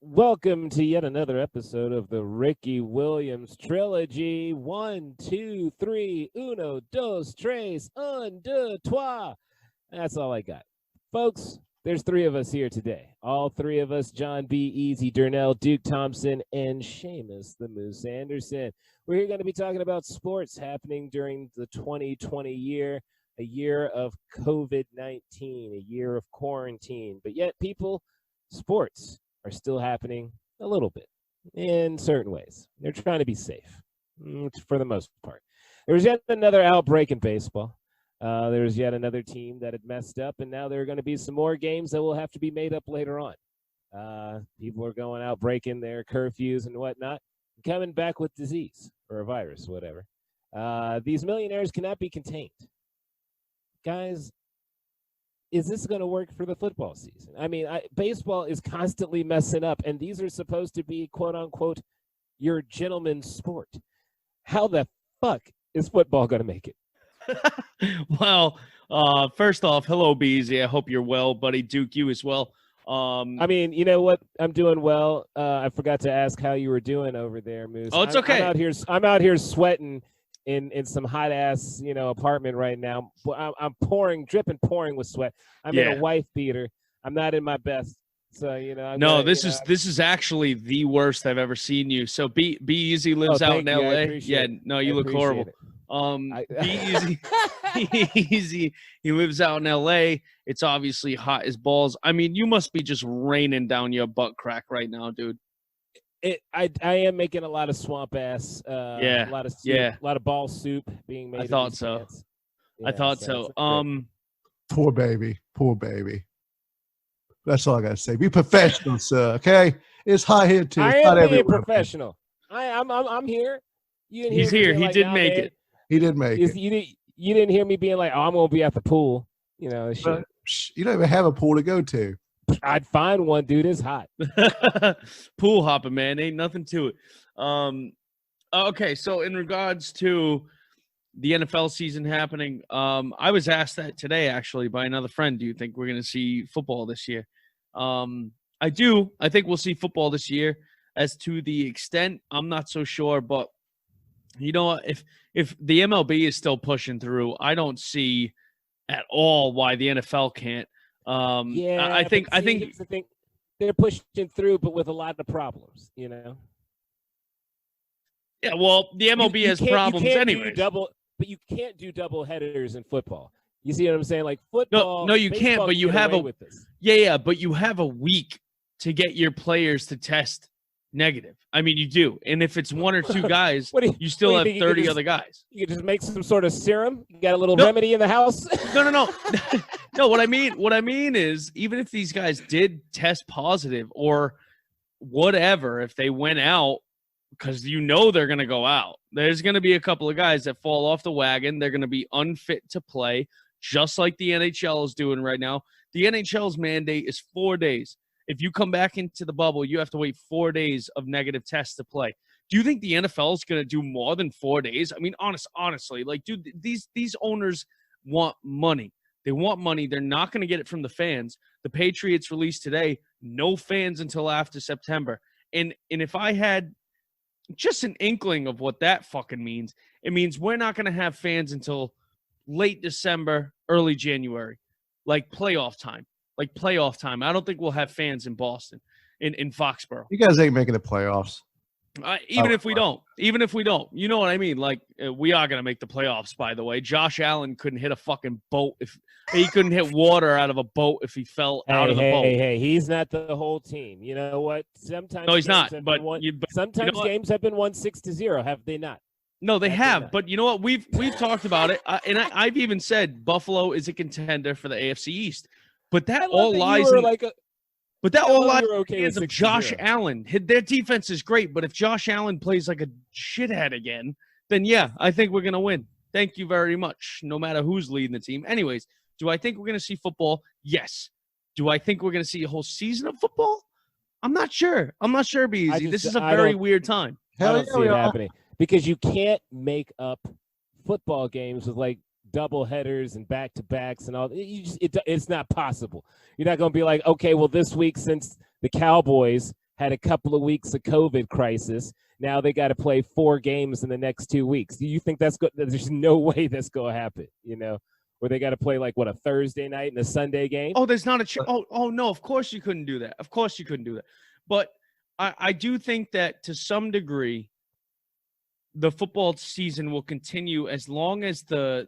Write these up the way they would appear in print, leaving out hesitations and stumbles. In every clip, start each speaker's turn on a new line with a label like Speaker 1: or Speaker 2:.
Speaker 1: Welcome to yet another episode of the Ricky Williams Trilogy. 1, 2, 3, uno, dos, tres, un, deux, trois. That's all I got. Folks, there's three of us here today. All three of us, John B. Easy Durnell, Duke Thompson, and Seamus the Moose Anderson. We're going to be talking about sports happening during the 2020 year, a year of COVID-19, a year of quarantine. But yet sports are still happening a little bit in certain ways. They're trying to be safe for the most part. There was yet another outbreak in baseball. There was yet another team that had messed up, and now there are going to be some more games that will have to be made up later on. People are going out, breaking their curfews and whatnot, coming back with disease or a virus, whatever. These millionaires cannot be contained. Guys, is this going to work for the football season? I mean, baseball is constantly messing up, and these are supposed to be, quote unquote, your gentleman's sport. How the fuck is football going to make it?
Speaker 2: Well, first off, hello, BZ. I hope you're well, buddy. Duke, you as well.
Speaker 1: I mean, you know what? I'm doing well. I forgot to ask how you were doing over there, Moose.
Speaker 2: Oh, it's okay.
Speaker 1: I'm out here sweating in some hot ass, apartment right now. I'm dripping with sweat. I'm in a wife beater. I'm not in my best. So,
Speaker 2: this is actually the worst I've ever seen you. So Be Easy lives out in LA. Yeah, no, you look horrible. Be Easy. He lives out in LA. It's obviously hot as balls. I mean, you must be just raining down your butt crack right now, dude.
Speaker 1: I am making a lot of swamp ass. A lot of soup, a lot of ball soup being made.
Speaker 2: I thought so.
Speaker 1: Yeah,
Speaker 2: I thought so.
Speaker 3: Poor baby. That's all I gotta say. Be professional, sir. Okay, it's hot here too.
Speaker 1: I am being professional. I'm here.
Speaker 2: He's here. He did make it.
Speaker 3: He did make it.
Speaker 1: You didn't hear me being like, "Oh, I'm gonna be at the pool." You don't
Speaker 3: even have a pool to go to.
Speaker 1: I'd find one, dude. It's hot.
Speaker 2: Pool hopping, man. Ain't nothing to it. Okay, so in regards to the NFL season happening, I was asked that today, actually, by another friend. Do you think we're going to see football this year? I do. I think we'll see football this year. As to the extent, I'm not so sure. But, if the MLB is still pushing through, I don't see at all why the NFL can't. I think
Speaker 1: here's the thing. They're pushing through, but with a lot of problems,
Speaker 2: Yeah, well, the MLB has problems anyway.
Speaker 1: But you can't do double headers in football. You see what I'm saying? Like football.
Speaker 2: No, you can't. But you have but you have a week to get your players to test negative. I mean, you do. And if it's one or two guys, you still have 30 other guys.
Speaker 1: You can just make some sort of serum. You got a little remedy in the house.
Speaker 2: No. No, what I mean is, even if these guys did test positive or whatever, if they went out, because they're going to go out, there's going to be a couple of guys that fall off the wagon. They're going to be unfit to play, just like the NHL is doing right now. The NHL's mandate is 4 days. If you come back into the bubble, you have to wait 4 days of negative tests to play. Do you think the NFL is going to do more than 4 days? I mean, honestly, like, dude, these owners want money. They want money. They're not going to get it from the fans. The Patriots released today, no fans until after September. And if I had just an inkling of what that fucking means, it means we're not going to have fans until late December, early January, like playoff time. I don't think we'll have fans in Boston, in Foxborough.
Speaker 3: You guys ain't making the playoffs.
Speaker 2: Even if we don't, you know what I mean? Like, we are going to make the playoffs, by the way. Josh Allen couldn't hit a fucking boat if he couldn't hit water out of a boat if he fell out of the boat.
Speaker 1: Hey, he's not the whole team. You know what? Sometimes
Speaker 2: no, he's not. But
Speaker 1: sometimes games have been won 6-0. Have they not?
Speaker 2: No, they have. But you know what? We've talked about it. And I've even said Buffalo is a contender for the AFC East. But that all lies in But that all lies in the hands of Josh Allen. Their defense is great, but if Josh Allen plays like a shithead again, then yeah, I think we're going to win. Thank you very much, no matter who's leading the team. Anyways, do I think we're going to see football? Yes. Do I think we're going to see a whole season of football? I'm not sure. BZ. This is a very weird time.
Speaker 1: I don't see it happening because you can't make up football games with like double headers and back-to-backs and all. It's not possible. You're not going to be like, okay, well, this week, since the Cowboys had a couple of weeks of COVID crisis. Now they got to play 4 games in the next 2 weeks. Do you think that's good? There's no way that's going to happen, you know, where they got to play like a Thursday night and a Sunday game.
Speaker 2: Oh, there's not a oh no, of course you couldn't do that. Of course you couldn't do that. But I do think that to some degree, the football season will continue as long as the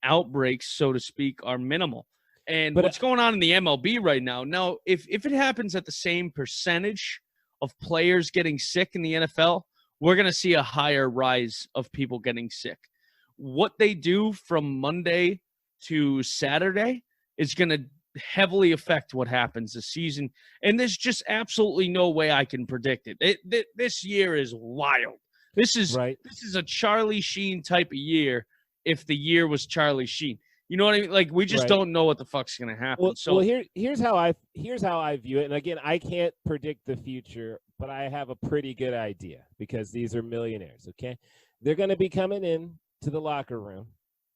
Speaker 2: outbreaks, so to speak, are minimal. And what's going on in the MLB right now? Now, if it happens at the same percentage of players getting sick in the NFL, we're going to see a higher rise of people getting sick. What they do from Monday to Saturday is going to heavily affect what happens this season. And there's just absolutely no way I can predict it. This year is wild. This is a Charlie Sheen type of year if the year was Charlie Sheen. You know what I mean? Like, we just don't know what the fuck's going to happen.
Speaker 1: Here's how I view it. And again, I can't predict the future, but I have a pretty good idea because these are millionaires, okay? They're going to be coming in to the locker room,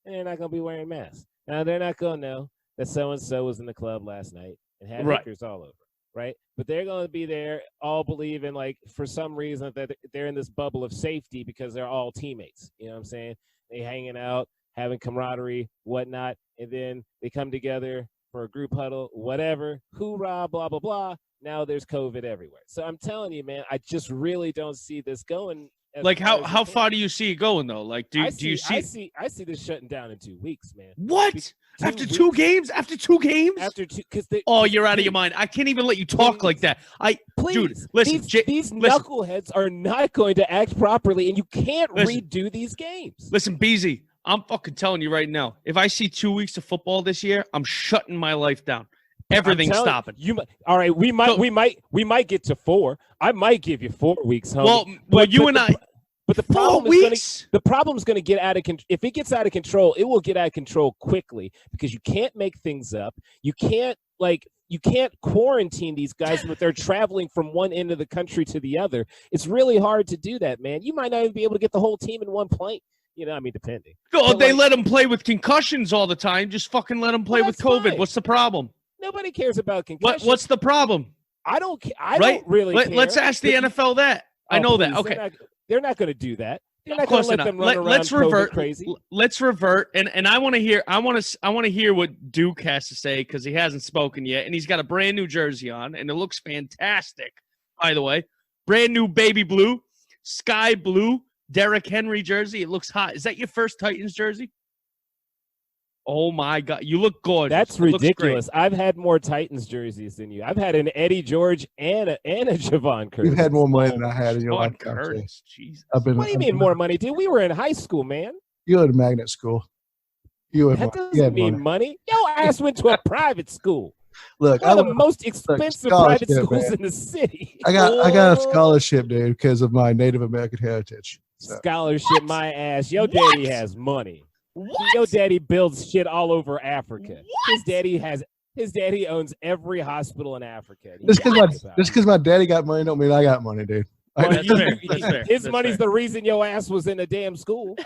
Speaker 1: and they're not going to be wearing masks. Now, they're not going to know that so-and-so was in the club last night and had hookers all over, right? But they're going to be there all believing, like, for some reason that they're in this bubble of safety because they're all teammates. You know what I'm saying? They hanging out, having camaraderie, whatnot, and then they come together for a group huddle, whatever, hoorah, blah, blah, blah. Now there's COVID everywhere. So I'm telling you, man, I just really don't see this going.
Speaker 2: Like, how far do you see it going, though? Like, do you see?
Speaker 1: I see this shutting down in 2 weeks, man.
Speaker 2: What? After 2 games? After 2 games?
Speaker 1: After 2, because
Speaker 2: you're out of your mind. I can't even let you talk like that. Dude, listen,
Speaker 1: these knuckleheads are not going to act properly, and you can't redo these games.
Speaker 2: Listen, Beezy, I'm fucking telling you right now. If I see 2 weeks of football this year, I'm shutting my life down. Everything's stopping.
Speaker 1: All right, we might get to 4. I might give you 4 weeks, homie.
Speaker 2: Well, you and I.
Speaker 1: But the problem's going to get out of control. If it gets out of control, it will get out of control quickly because you can't make things up. You can't quarantine these guys when they're traveling from one end of the country to the other. It's really hard to do that, man. You might not even be able to get the whole team in one plane. You know, I mean, depending.
Speaker 2: Oh, they let them play with concussions all the time. Just fucking let them play with COVID. Fine. What's the problem?
Speaker 1: Nobody cares about concussions.
Speaker 2: What's the problem?
Speaker 1: I don't really care.
Speaker 2: Let's ask the NFL that. I know that. Okay.
Speaker 1: They're not going to do that. They're not going to let them run around
Speaker 2: let's revert.
Speaker 1: Crazy.
Speaker 2: Let's revert, and I want to hear. I want to hear what Duke has to say because he hasn't spoken yet, and he's got a brand new jersey on, and it looks fantastic. By the way, brand new baby blue, sky blue, Derrick Henry jersey. It looks hot. Is that your first Titans jersey? Oh my God, you look gorgeous.
Speaker 1: That's ridiculous. I've had more Titans jerseys than you. I've had an Eddie George and a Javon Curtis.
Speaker 3: You've had more money than I had in your life.
Speaker 2: Jesus.
Speaker 1: What do you mean more money, dude? We were in high school, man.
Speaker 3: You were at a magnet school.
Speaker 1: That doesn't mean money. Yo, ass went to a private school.
Speaker 3: Look,
Speaker 1: one of the most expensive private schools in the city.
Speaker 3: I got a scholarship, dude, because of my Native American heritage. So.
Speaker 1: Scholarship, my ass. Your daddy has money.
Speaker 2: What?
Speaker 1: Your daddy builds shit all over Africa.
Speaker 2: What?
Speaker 1: His daddy owns every hospital in Africa.
Speaker 3: Just because my daddy got money don't mean I got money, dude.
Speaker 1: Well,
Speaker 2: That's fair.
Speaker 1: His money's the reason your ass was in a damn school.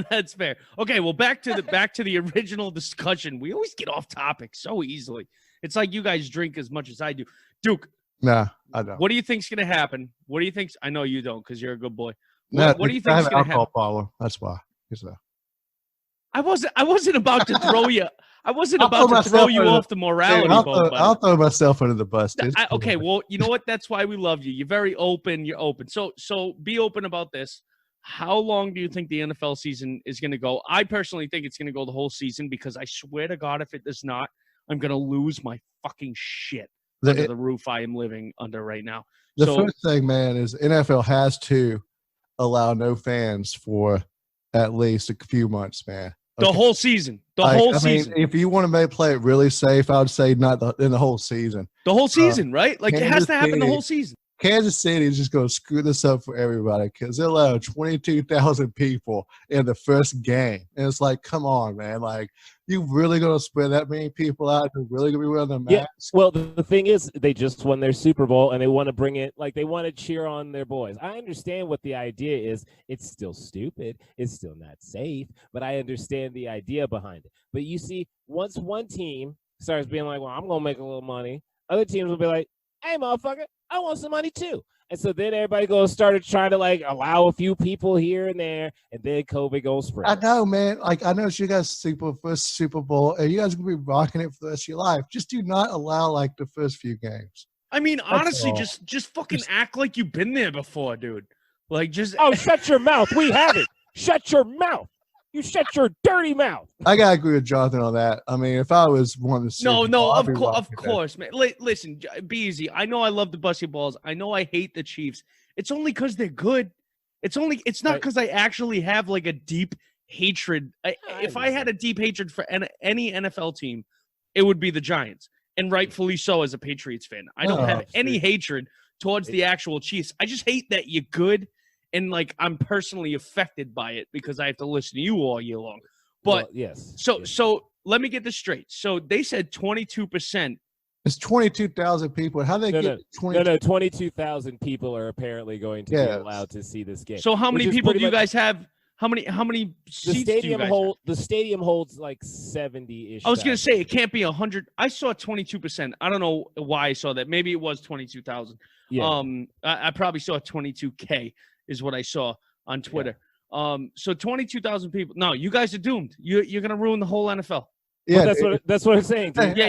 Speaker 2: That's fair. Okay, well, back to the original discussion. We always get off topic so easily. It's like you guys drink as much as I do. Duke.
Speaker 3: Nah, I don't.
Speaker 2: What do you think's gonna happen? What do you think? I know you don't because you're a good boy.
Speaker 3: What
Speaker 2: do you think's gonna happen?
Speaker 3: Problem. That's why.
Speaker 2: I wasn't about to throw you. I wasn't about to throw you off the morality boat.
Speaker 3: I'll throw myself under the bus.
Speaker 2: Okay, well, you know what? That's why we love you. You're very open. You're open. So be open about this. How long do you think the NFL season is going to go? I personally think it's going to go the whole season because I swear to God, if it does not, I'm going to lose my fucking shit under the roof I am living under right now.
Speaker 3: The first thing, man, is NFL has to allow no fans for at least a few months, man.
Speaker 2: Okay. The whole season. Whole season.
Speaker 3: If you want to play it really safe, I would say not in the whole season.
Speaker 2: The whole season, right? Like, it has to happen the whole season.
Speaker 3: Kansas City is just going to screw this up for everybody because they allowed 22,000 people in the first game. And it's like, come on, man. Like, you really going to spread that many people out? You're really going to be wearing the mask?
Speaker 1: Yeah. Well, the thing is, they just won their Super Bowl, and they want to bring it, like, they want to cheer on their boys. I understand what the idea is. It's still stupid. It's still not safe, but I understand the idea behind it. But you see, once one team starts being like, well, I'm going to make a little money, other teams will be like, hey, motherfucker, I want some money too. And so then everybody started trying to like allow a few people here and there, and then COVID gonna spread.
Speaker 3: I know, man. Like I know it's you guys' first Super Bowl, and you guys are gonna be rocking it for the rest of your life. Just do not allow like the first few games.
Speaker 2: I mean, honestly,
Speaker 3: all.
Speaker 2: just fucking act like you've been there before, dude. Like just
Speaker 1: shut your mouth. We haven't. Shut your mouth. You shut your dirty mouth.
Speaker 3: I gotta agree with Jonathan on that. I mean, if I was one of the Super Bowl,
Speaker 2: of course, man. Listen, be easy. I know I love the basketballs. I know I hate the Chiefs. It's only because they're good. It's not because I actually have like a deep hatred. If I had a deep hatred for any NFL team, it would be the Giants, and rightfully so as a Patriots fan. I don't have any hatred towards the actual Chiefs. I just hate that you're good. And like I'm personally affected by it because I have to listen to you all year long. But
Speaker 1: yes.
Speaker 2: So let me get this straight. So they said 22%.
Speaker 3: It's 22,000 people. How they get
Speaker 1: 22,000 people are apparently going to be allowed to see this game.
Speaker 2: So how many people do you guys have? How many seats do you guys have?
Speaker 1: The stadium holds like 70-ish.
Speaker 2: I was going to say it can't be 100. I saw 22%. I don't know why I saw that. Maybe it was 22,000.
Speaker 1: Yeah.
Speaker 2: I probably saw 22K. Is what I saw on Twitter. Yeah. So 22,000 people. No, you guys are doomed. You're gonna ruin the whole NFL.
Speaker 3: Yeah,
Speaker 1: that's what I'm saying. Dude.
Speaker 2: Yeah,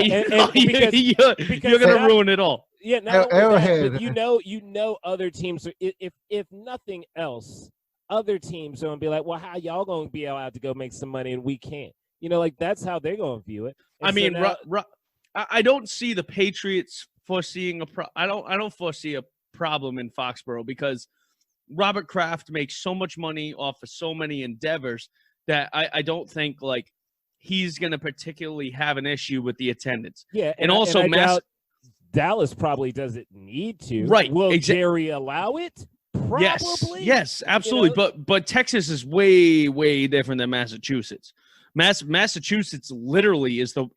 Speaker 2: you're gonna ruin it all.
Speaker 1: Yeah, not only that, but you know, other teams. If nothing else, other teams are gonna be like, well, how y'all gonna be allowed to go make some money and we can't? You know, like that's how they're gonna view it. And
Speaker 2: I mean, I don't see the Patriots foreseeing I don't foresee a problem in Foxborough because Robert Kraft makes so much money off of so many endeavors that I don't think like he's going to particularly have an issue with the attendance.
Speaker 1: Yeah,
Speaker 2: and also
Speaker 1: Dallas probably doesn't need to.
Speaker 2: Right?
Speaker 1: Will Jerry allow it? Probably.
Speaker 2: Yes, absolutely. You know? But Texas is way different than Massachusetts. Massachusetts literally is the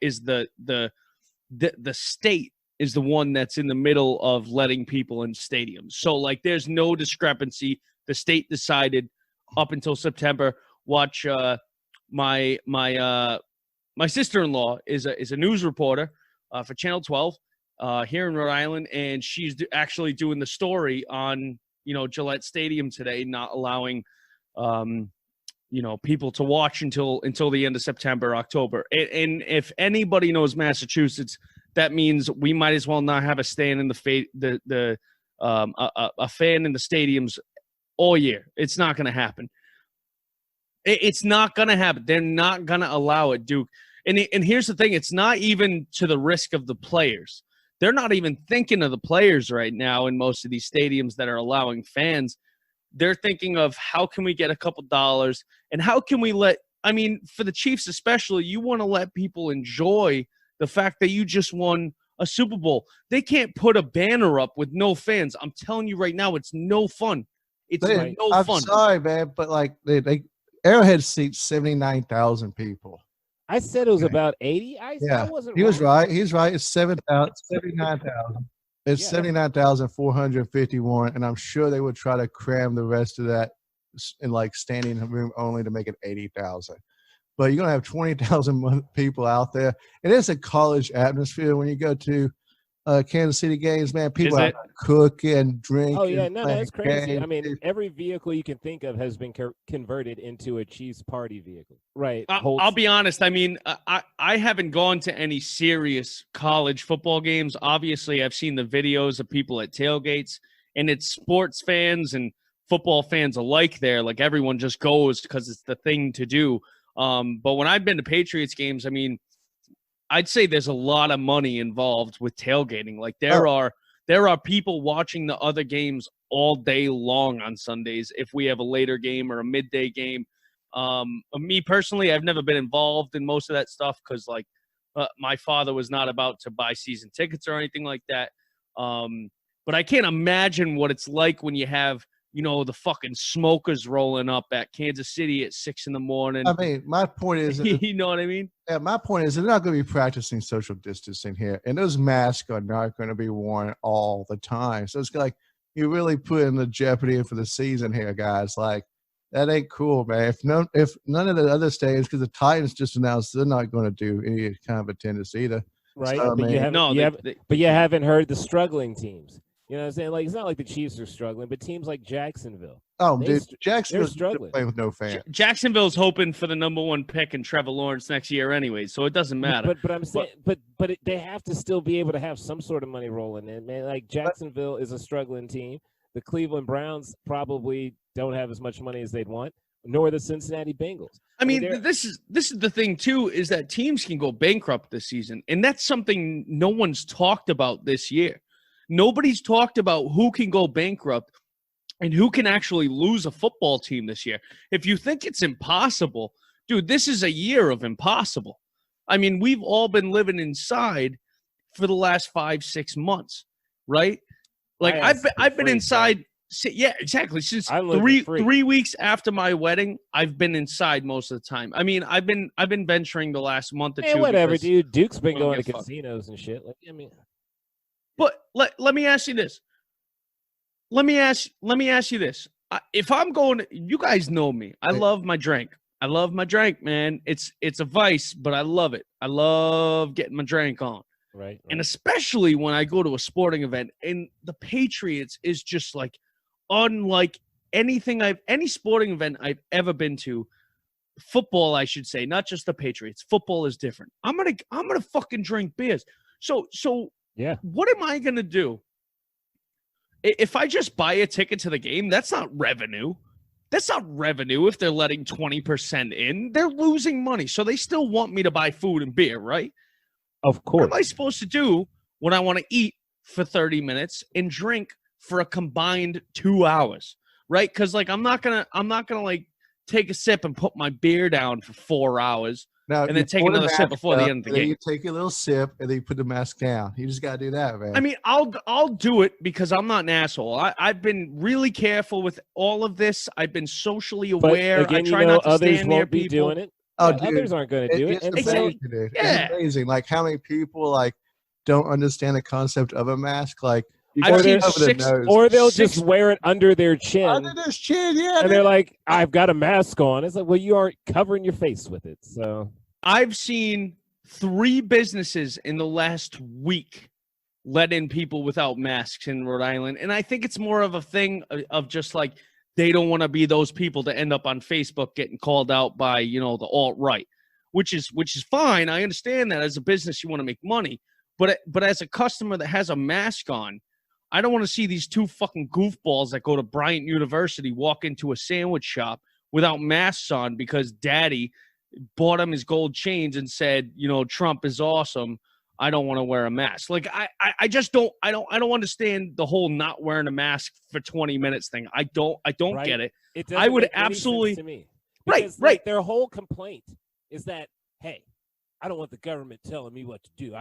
Speaker 2: state. Is the one that's in the middle of letting people in stadiums. So, like, there's no discrepancy. The state decided up until September. Watch my sister-in-law is a news reporter for Channel 12 here in Rhode Island, and she's actually doing the story on Gillette Stadium today, not allowing people to watch until the end of September, October. And if anybody knows Massachusetts, that means we might as well not have a stand in a fan in the stadiums all year. It's not going to happen. It's not going to happen. They're not going to allow it, Duke. And here's the thing. It's not even to the risk of the players. They're not even thinking of the players right now in most of these stadiums that are allowing fans. They're thinking of how can we get a couple dollars and how can we for the Chiefs especially, you want to let people enjoy the fact that you just won a Super Bowl. They can't put a banner up with no fans. I'm telling you right now, it's no fun. It's no fun.
Speaker 3: I'm sorry, man, but like they Arrowhead seats 79,000 people.
Speaker 1: I said it was about 80. I wasn't.
Speaker 3: He was right. He's right. It's 79,000. It's 79,451, and I'm sure they would try to cram the rest of that in like standing room only to make it 80,000. But you're going to have 20,000 people out there. It is a college atmosphere when you go to Kansas City games, man. People are cooking, drinking.
Speaker 1: Oh, yeah. No, that's crazy. Games. I mean, every vehicle you can think of has been converted into a Chiefs party vehicle. Right.
Speaker 2: I'll be honest. I mean, I haven't gone to any serious college football games. Obviously, I've seen the videos of people at tailgates, and it's sports fans and football fans alike there. Like, everyone just goes because it's the thing to do. But when I've been to Patriots games, I mean, I'd say there's a lot of money involved with tailgating. Like there are people watching the other games all day long on Sundays if we have a later game or a midday game. Me personally, I've never been involved in most of that stuff because like my father was not about to buy season tickets or anything like that. But I can't imagine what it's like when you have the fucking smokers rolling up at Kansas City at 6 a.m.
Speaker 3: I mean, my point is,
Speaker 2: you know what I mean?
Speaker 3: Yeah, my point is they're not going to be practicing social distancing here, and those masks are not going to be worn all the time. So it's like you really put in the jeopardy for the season here, guys. Like that ain't cool, man. If none of the other stadiums, because the Titans just announced they're not going to do any kind of attendance either.
Speaker 1: Right,
Speaker 3: so,
Speaker 1: but you haven't heard the struggling teams. You know what I'm saying? Like, it's not like the Chiefs are struggling, but teams like Jacksonville.
Speaker 3: Oh,
Speaker 1: They
Speaker 3: dude,
Speaker 1: they're
Speaker 3: Jacksonville's
Speaker 1: struggling.
Speaker 3: playing with no fans.
Speaker 2: Jacksonville's hoping for the #1 pick in Trevor Lawrence next year anyway, so it doesn't matter.
Speaker 1: But I'm saying, they have to still be able to have some sort of money rolling in, man. Like Jacksonville is a struggling team. The Cleveland Browns probably don't have as much money as they'd want, nor the Cincinnati Bengals.
Speaker 2: I mean, this is the thing too, is that teams can go bankrupt this season, and that's something no one's talked about this year. Nobody's talked about who can go bankrupt and who can actually lose a football team this year. If you think it's impossible, dude, this is a year of impossible. I mean, we've all been living inside for the last 5-6 months, right? Like I've been inside. Yeah, exactly. Since three weeks after my wedding, I've been inside most of the time. I mean, I've been venturing the last month or two.
Speaker 1: Whatever, dude. Duke's been going to casinos and shit. Like, I mean,
Speaker 2: but let me ask you this. Let me ask you this. If I'm going, you guys know me. I love my drink. I love my drink, man. It's a vice, but I love it. I love getting my drink on.
Speaker 1: Right.
Speaker 2: And especially when I go to a sporting event, and the Patriots is just like unlike any sporting event I've ever been to. Football, I should say, not just the Patriots. Football is different. I'm gonna fucking drink beers. So
Speaker 1: yeah.
Speaker 2: What am I gonna do? If I just buy a ticket to the game, that's not revenue. That's not revenue if they're letting 20% in. They're losing money. So they still want me to buy food and beer, right?
Speaker 1: Of course.
Speaker 2: What am I supposed to do when I want to eat for 30 minutes and drink for a combined 2 hours? Right? Because like I'm not gonna like take a sip and put my beer down for 4 hours.
Speaker 3: Now,
Speaker 2: and then take another sip before the end of the game.
Speaker 3: You take a little sip and then you put the mask down. You just gotta do that, man.
Speaker 2: I mean, I'll do it because I'm not an asshole. I've been really careful with all of this. I've been socially aware.
Speaker 1: Again,
Speaker 2: I try not to
Speaker 1: others
Speaker 2: stand near
Speaker 1: won't be
Speaker 2: people.
Speaker 1: doing it.
Speaker 3: Oh, dude,
Speaker 1: others aren't going to do it.
Speaker 3: It's
Speaker 2: Exactly.
Speaker 3: amazing, dude.
Speaker 2: Yeah.
Speaker 3: It's amazing. Like how many people like don't understand the concept of a mask. Like
Speaker 2: I've seen
Speaker 1: or they'll just wear it under their chin.
Speaker 3: Under their chin, yeah.
Speaker 1: And they're like, I've got a mask on. It's like, well, you aren't covering your face with it. So
Speaker 2: I've seen 3 businesses in the last week let in people without masks in Rhode Island. And I think it's more of a thing of just like they don't want to be those people that end up on Facebook getting called out by, the alt-right, which is fine. I understand that as a business you want to make money. But as a customer that has a mask on, I don't want to see these 2 fucking goofballs that go to Bryant University walk into a sandwich shop without masks on because daddy bought him his gold chains and said, Trump is awesome. I don't want to wear a mask. Like I just don't understand the whole not wearing a mask for 20 minutes thing. I don't
Speaker 1: right.
Speaker 2: get it.
Speaker 1: I would
Speaker 2: absolutely
Speaker 1: to me.
Speaker 2: Because,
Speaker 1: right. Like, their whole complaint is that, hey, I don't want the government telling me what to do.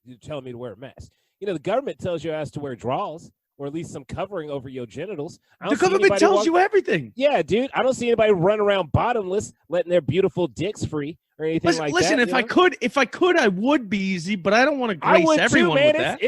Speaker 1: You're telling me to wear a mask. The government tells your ass to wear drawers or at least some covering over your genitals.
Speaker 2: The government tells you everything.
Speaker 1: Yeah, dude. I don't see anybody run around bottomless, letting their beautiful dicks free or anything like that.
Speaker 2: Listen, if I could, I would be easy, but I don't want to grace everyone with that.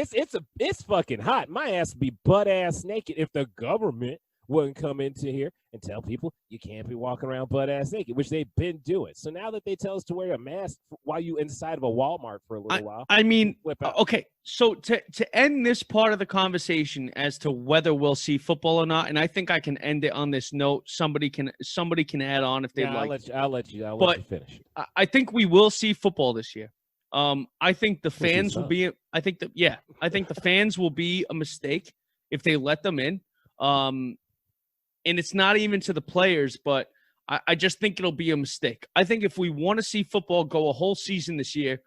Speaker 1: It's fucking hot. My ass would be butt ass naked if the government wouldn't come into here and tell people you can't be walking around butt ass naked, which they've been doing. So now that they tell us to wear a mask while you inside of a Walmart for a little while,
Speaker 2: I mean, okay. So to end this part of the conversation as to whether we'll see football or not, and I think I can end it on this note. Somebody can add on if they'd like.
Speaker 1: I'll let you finish.
Speaker 2: I think we will see football this year. I think the fans will be. I think the fans will be a mistake if they let them in. And it's not even to the players, but I just think it'll be a mistake. I think if we want to see football go a whole season this year,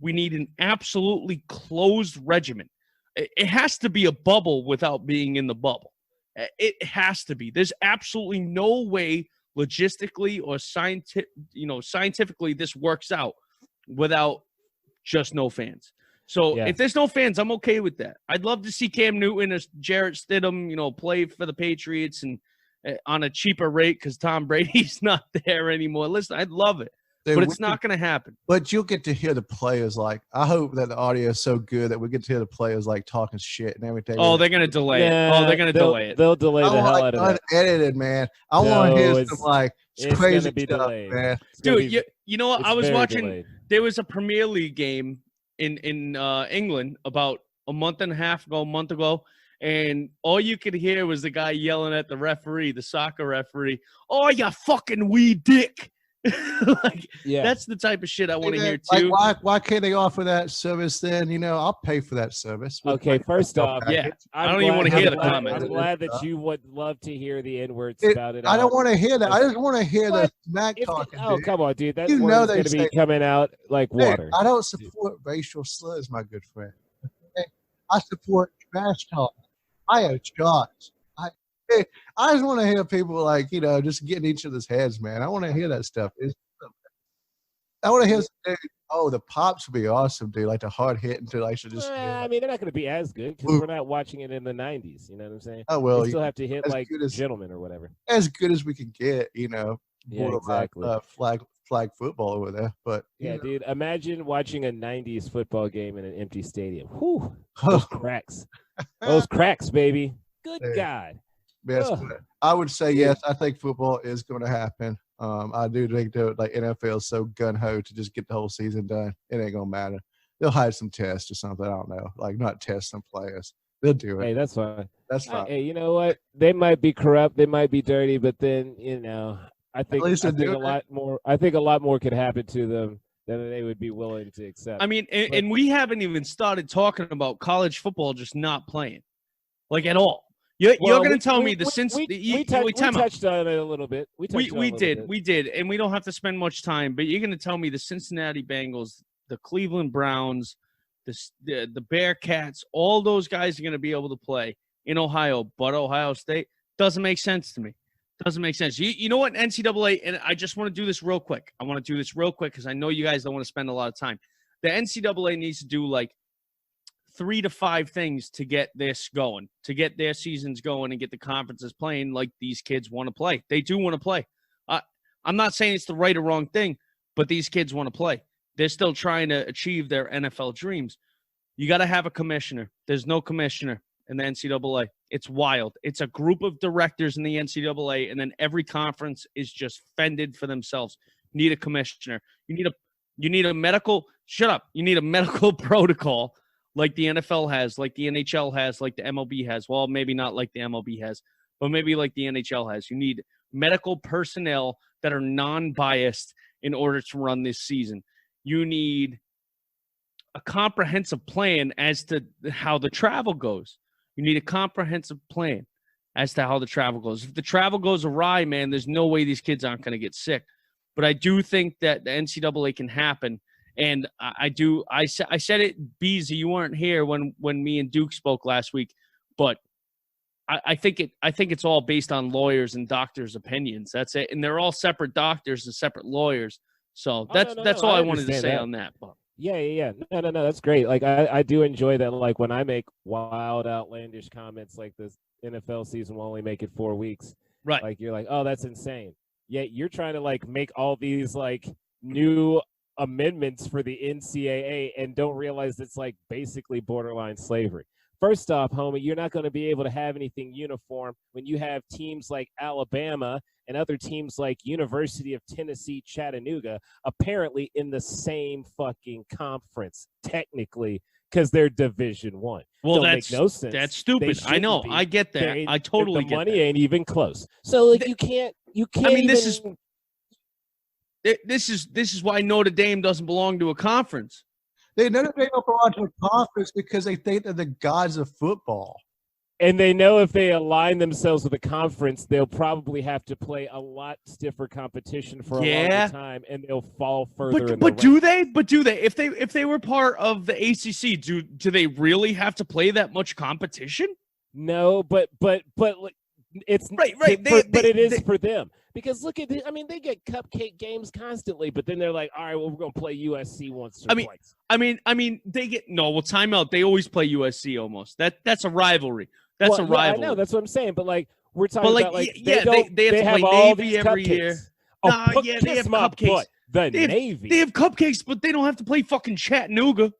Speaker 2: we need an absolutely closed regimen. It has to be a bubble without being in the bubble. It has to be. There's absolutely no way logistically or scientifically this works out without just no fans. So if there's no fans, I'm okay with that. I'd love to see Cam Newton or Jarrett Stidham, play for the Patriots and on a cheaper rate because Tom Brady's not there anymore. Listen, I'd love it, but it's not going to happen.
Speaker 3: But you'll get to hear the players I hope that the audio is so good that we get to hear the players talking shit and everything.
Speaker 2: Oh, they're going to delay it. Oh, they're going to delay it.
Speaker 1: They'll delay the hell out of it.
Speaker 3: Unedited, man. I want to hear some crazy stuff,
Speaker 1: delayed.
Speaker 3: Man.
Speaker 2: Dude, you know what? I was watching.
Speaker 1: Delayed.
Speaker 2: There was a Premier League game in England about a month ago, and all you could hear was the guy yelling at the referee, the soccer referee, "Oh, you fucking wee dick!" Like, that's the type of shit I want to hear too.
Speaker 3: Like, why can't they offer that service then? I'll pay for that service.
Speaker 1: Okay, first off,
Speaker 2: I don't even want to hear the comment.
Speaker 1: I'm glad that you would love to hear the N-words spouted out.
Speaker 3: I don't want to hear that. I just want to hear the smack talking.
Speaker 1: Oh, come on, dude. That
Speaker 3: word is
Speaker 1: going to be coming out like water.
Speaker 3: I don't support racial slurs, my good friend. Okay? I support trash talk. I have shots. I just want to hear people like, just getting each other's heads, man. I want to hear that stuff. I want to hear the pops would be awesome, dude. Like the hard hit until I should just.
Speaker 1: I mean, they're not going to be as good because we're not watching it in the 90s. You know what I'm saying?
Speaker 3: Oh, well.
Speaker 1: You still have to hit like gentlemen or whatever.
Speaker 3: As good as we can get,
Speaker 1: Yeah, exactly.
Speaker 3: Flag football over there. But
Speaker 1: yeah, dude, imagine watching a 90s football game in an empty stadium. Whew. Those cracks. Those cracks, baby. Good God.
Speaker 3: Yes, I would say yes. I think football is going to happen. I do think that NFL is so gun ho to just get the whole season done. It ain't gonna matter. They'll hide some tests or something. I don't know. Like not test some players. They'll do it.
Speaker 1: Hey, that's fine.
Speaker 3: That's fine.
Speaker 1: Hey, you know what? They might be corrupt. They might be dirty, but then I think a lot more could happen to them than they would be willing to accept.
Speaker 2: I mean, and we haven't even started talking about college football just not playing, like at all. You're going to tell me we
Speaker 1: touched on it a little bit.
Speaker 2: We did, and we don't have to spend much time. But you're going to tell me the Cincinnati Bengals, the Cleveland Browns, the Bearcats, all those guys are going to be able to play in Ohio, but Ohio State doesn't make sense to me. Doesn't make sense. You know what, NCAA, and I just want to do this real quick. I want to do this real quick because I know you guys don't want to spend a lot of time. The NCAA needs to do like 3 to 5 things to get this going, to get their seasons going and get the conferences playing like these kids want to play. They do want to play. I'm not saying it's the right or wrong thing, but these kids want to play. They're still trying to achieve their NFL dreams. You got to have a commissioner. There's no commissioner in the NCAA. It's wild. It's a group of directors in the NCAA, and then every conference is just fended for themselves. You need a commissioner. You need a medical – shut up. You need a medical protocol like the NFL has, like the NHL has, like the MLB has. Well, maybe not like the MLB has, but maybe like the NHL has. You need medical personnel that are non-biased in order to run this season. You need a comprehensive plan as to how the travel goes. You need a comprehensive plan as to how the travel goes. If the travel goes awry, man, there's no way these kids aren't going to get sick. But I do think that the NCAA can happen. And I said it, Beezy, you weren't here when me and Duke spoke last week, but I think it's all based on lawyers and doctors' opinions. That's it. And they're all separate doctors and separate lawyers. So that's all I wanted to say on that. But.
Speaker 1: Yeah. No, that's great. Like I do enjoy that. Like when I make wild, outlandish comments like this NFL season will only make it 4 weeks.
Speaker 2: Right.
Speaker 1: Like you're like, oh, that's insane. Yet you're trying to like make all these like new amendments for the NCAA and don't realize it's like basically borderline slavery. First off, homie, you're not going to be able to have anything uniform when you have teams like Alabama and other teams like University of Tennessee, Chattanooga, apparently in the same fucking conference, technically, because they're Division I.
Speaker 2: Well,
Speaker 1: make no sense.
Speaker 2: That's stupid. I know. I get that. I totally get that.
Speaker 1: The money ain't even close. So like you can't.
Speaker 2: I mean, this is why Notre Dame doesn't belong to a conference.
Speaker 3: Notre Dame don't belong to a conference because they think they're the gods of football.
Speaker 1: And they know if they align themselves with a conference, they'll probably have to play a lot stiffer competition for a longer time, and they'll fall further.
Speaker 2: But do they? But do they? If they were part of the ACC, do they really have to play that much competition?
Speaker 1: No, but it's
Speaker 2: right.
Speaker 1: But it is for them. Because look at I mean, they get cupcake games constantly, but then they're like, all right, well, we're going to play USC once or twice.
Speaker 2: I mean, they get timeout. They always play USC almost. That's a rivalry. That's a rivalry.
Speaker 1: I know, that's what I'm saying. But like, we're talking about like,
Speaker 2: they have to play Navy every year.
Speaker 1: They have cupcakes. Navy.
Speaker 2: They have cupcakes, but they don't have to play fucking Chattanooga.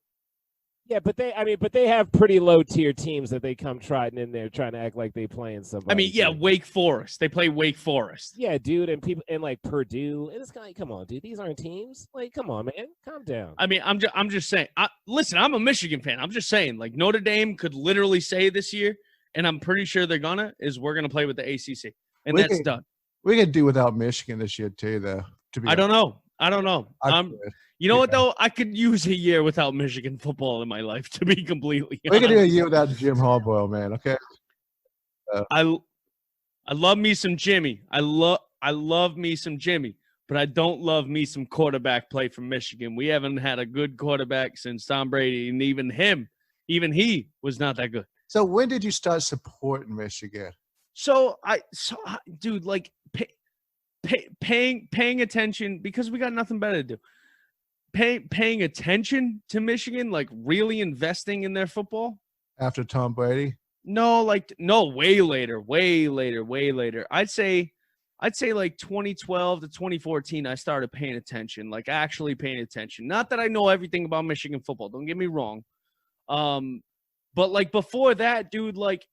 Speaker 1: Yeah, but they have pretty low tier teams that they come trotting in there trying to act like they playing somebody.
Speaker 2: I mean, yeah, Wake Forest. They play Wake Forest.
Speaker 1: Yeah, dude, and people and like Purdue. And it's kind of like, come on, dude, these aren't teams. Like, come on, man, calm down.
Speaker 2: I mean, I'm just saying. Listen, I'm a Michigan fan. I'm just saying, like Notre Dame could literally say this year, and I'm pretty sure they're gonna, is we're gonna play with the ACC, and
Speaker 3: We
Speaker 2: that's
Speaker 3: can-
Speaker 2: done.
Speaker 3: We could do without Michigan this year too, though. To be
Speaker 2: I don't know. I don't know.
Speaker 3: I
Speaker 2: Um,
Speaker 3: could.
Speaker 2: you know what
Speaker 3: Yeah.
Speaker 2: though? I could use a year without Michigan football in my life, to be completely
Speaker 3: We could do a
Speaker 2: honest.
Speaker 3: year without Jim Harbaugh, man. Okay.
Speaker 2: I love me some Jimmy. I love me some Jimmy, but I don't love me some quarterback play from Michigan. We haven't had a good quarterback since Tom Brady, and even he was not that good.
Speaker 3: So when did you start supporting Michigan?
Speaker 2: Dude, like paying attention, because we got nothing better to do. Paying attention to Michigan, like really investing in their football.
Speaker 3: After Tom Brady?
Speaker 2: No, way later. I'd say like 2012 to 2014, I started paying attention, like actually paying attention. Not that I know everything about Michigan football, don't get me wrong. But like before that, dude, like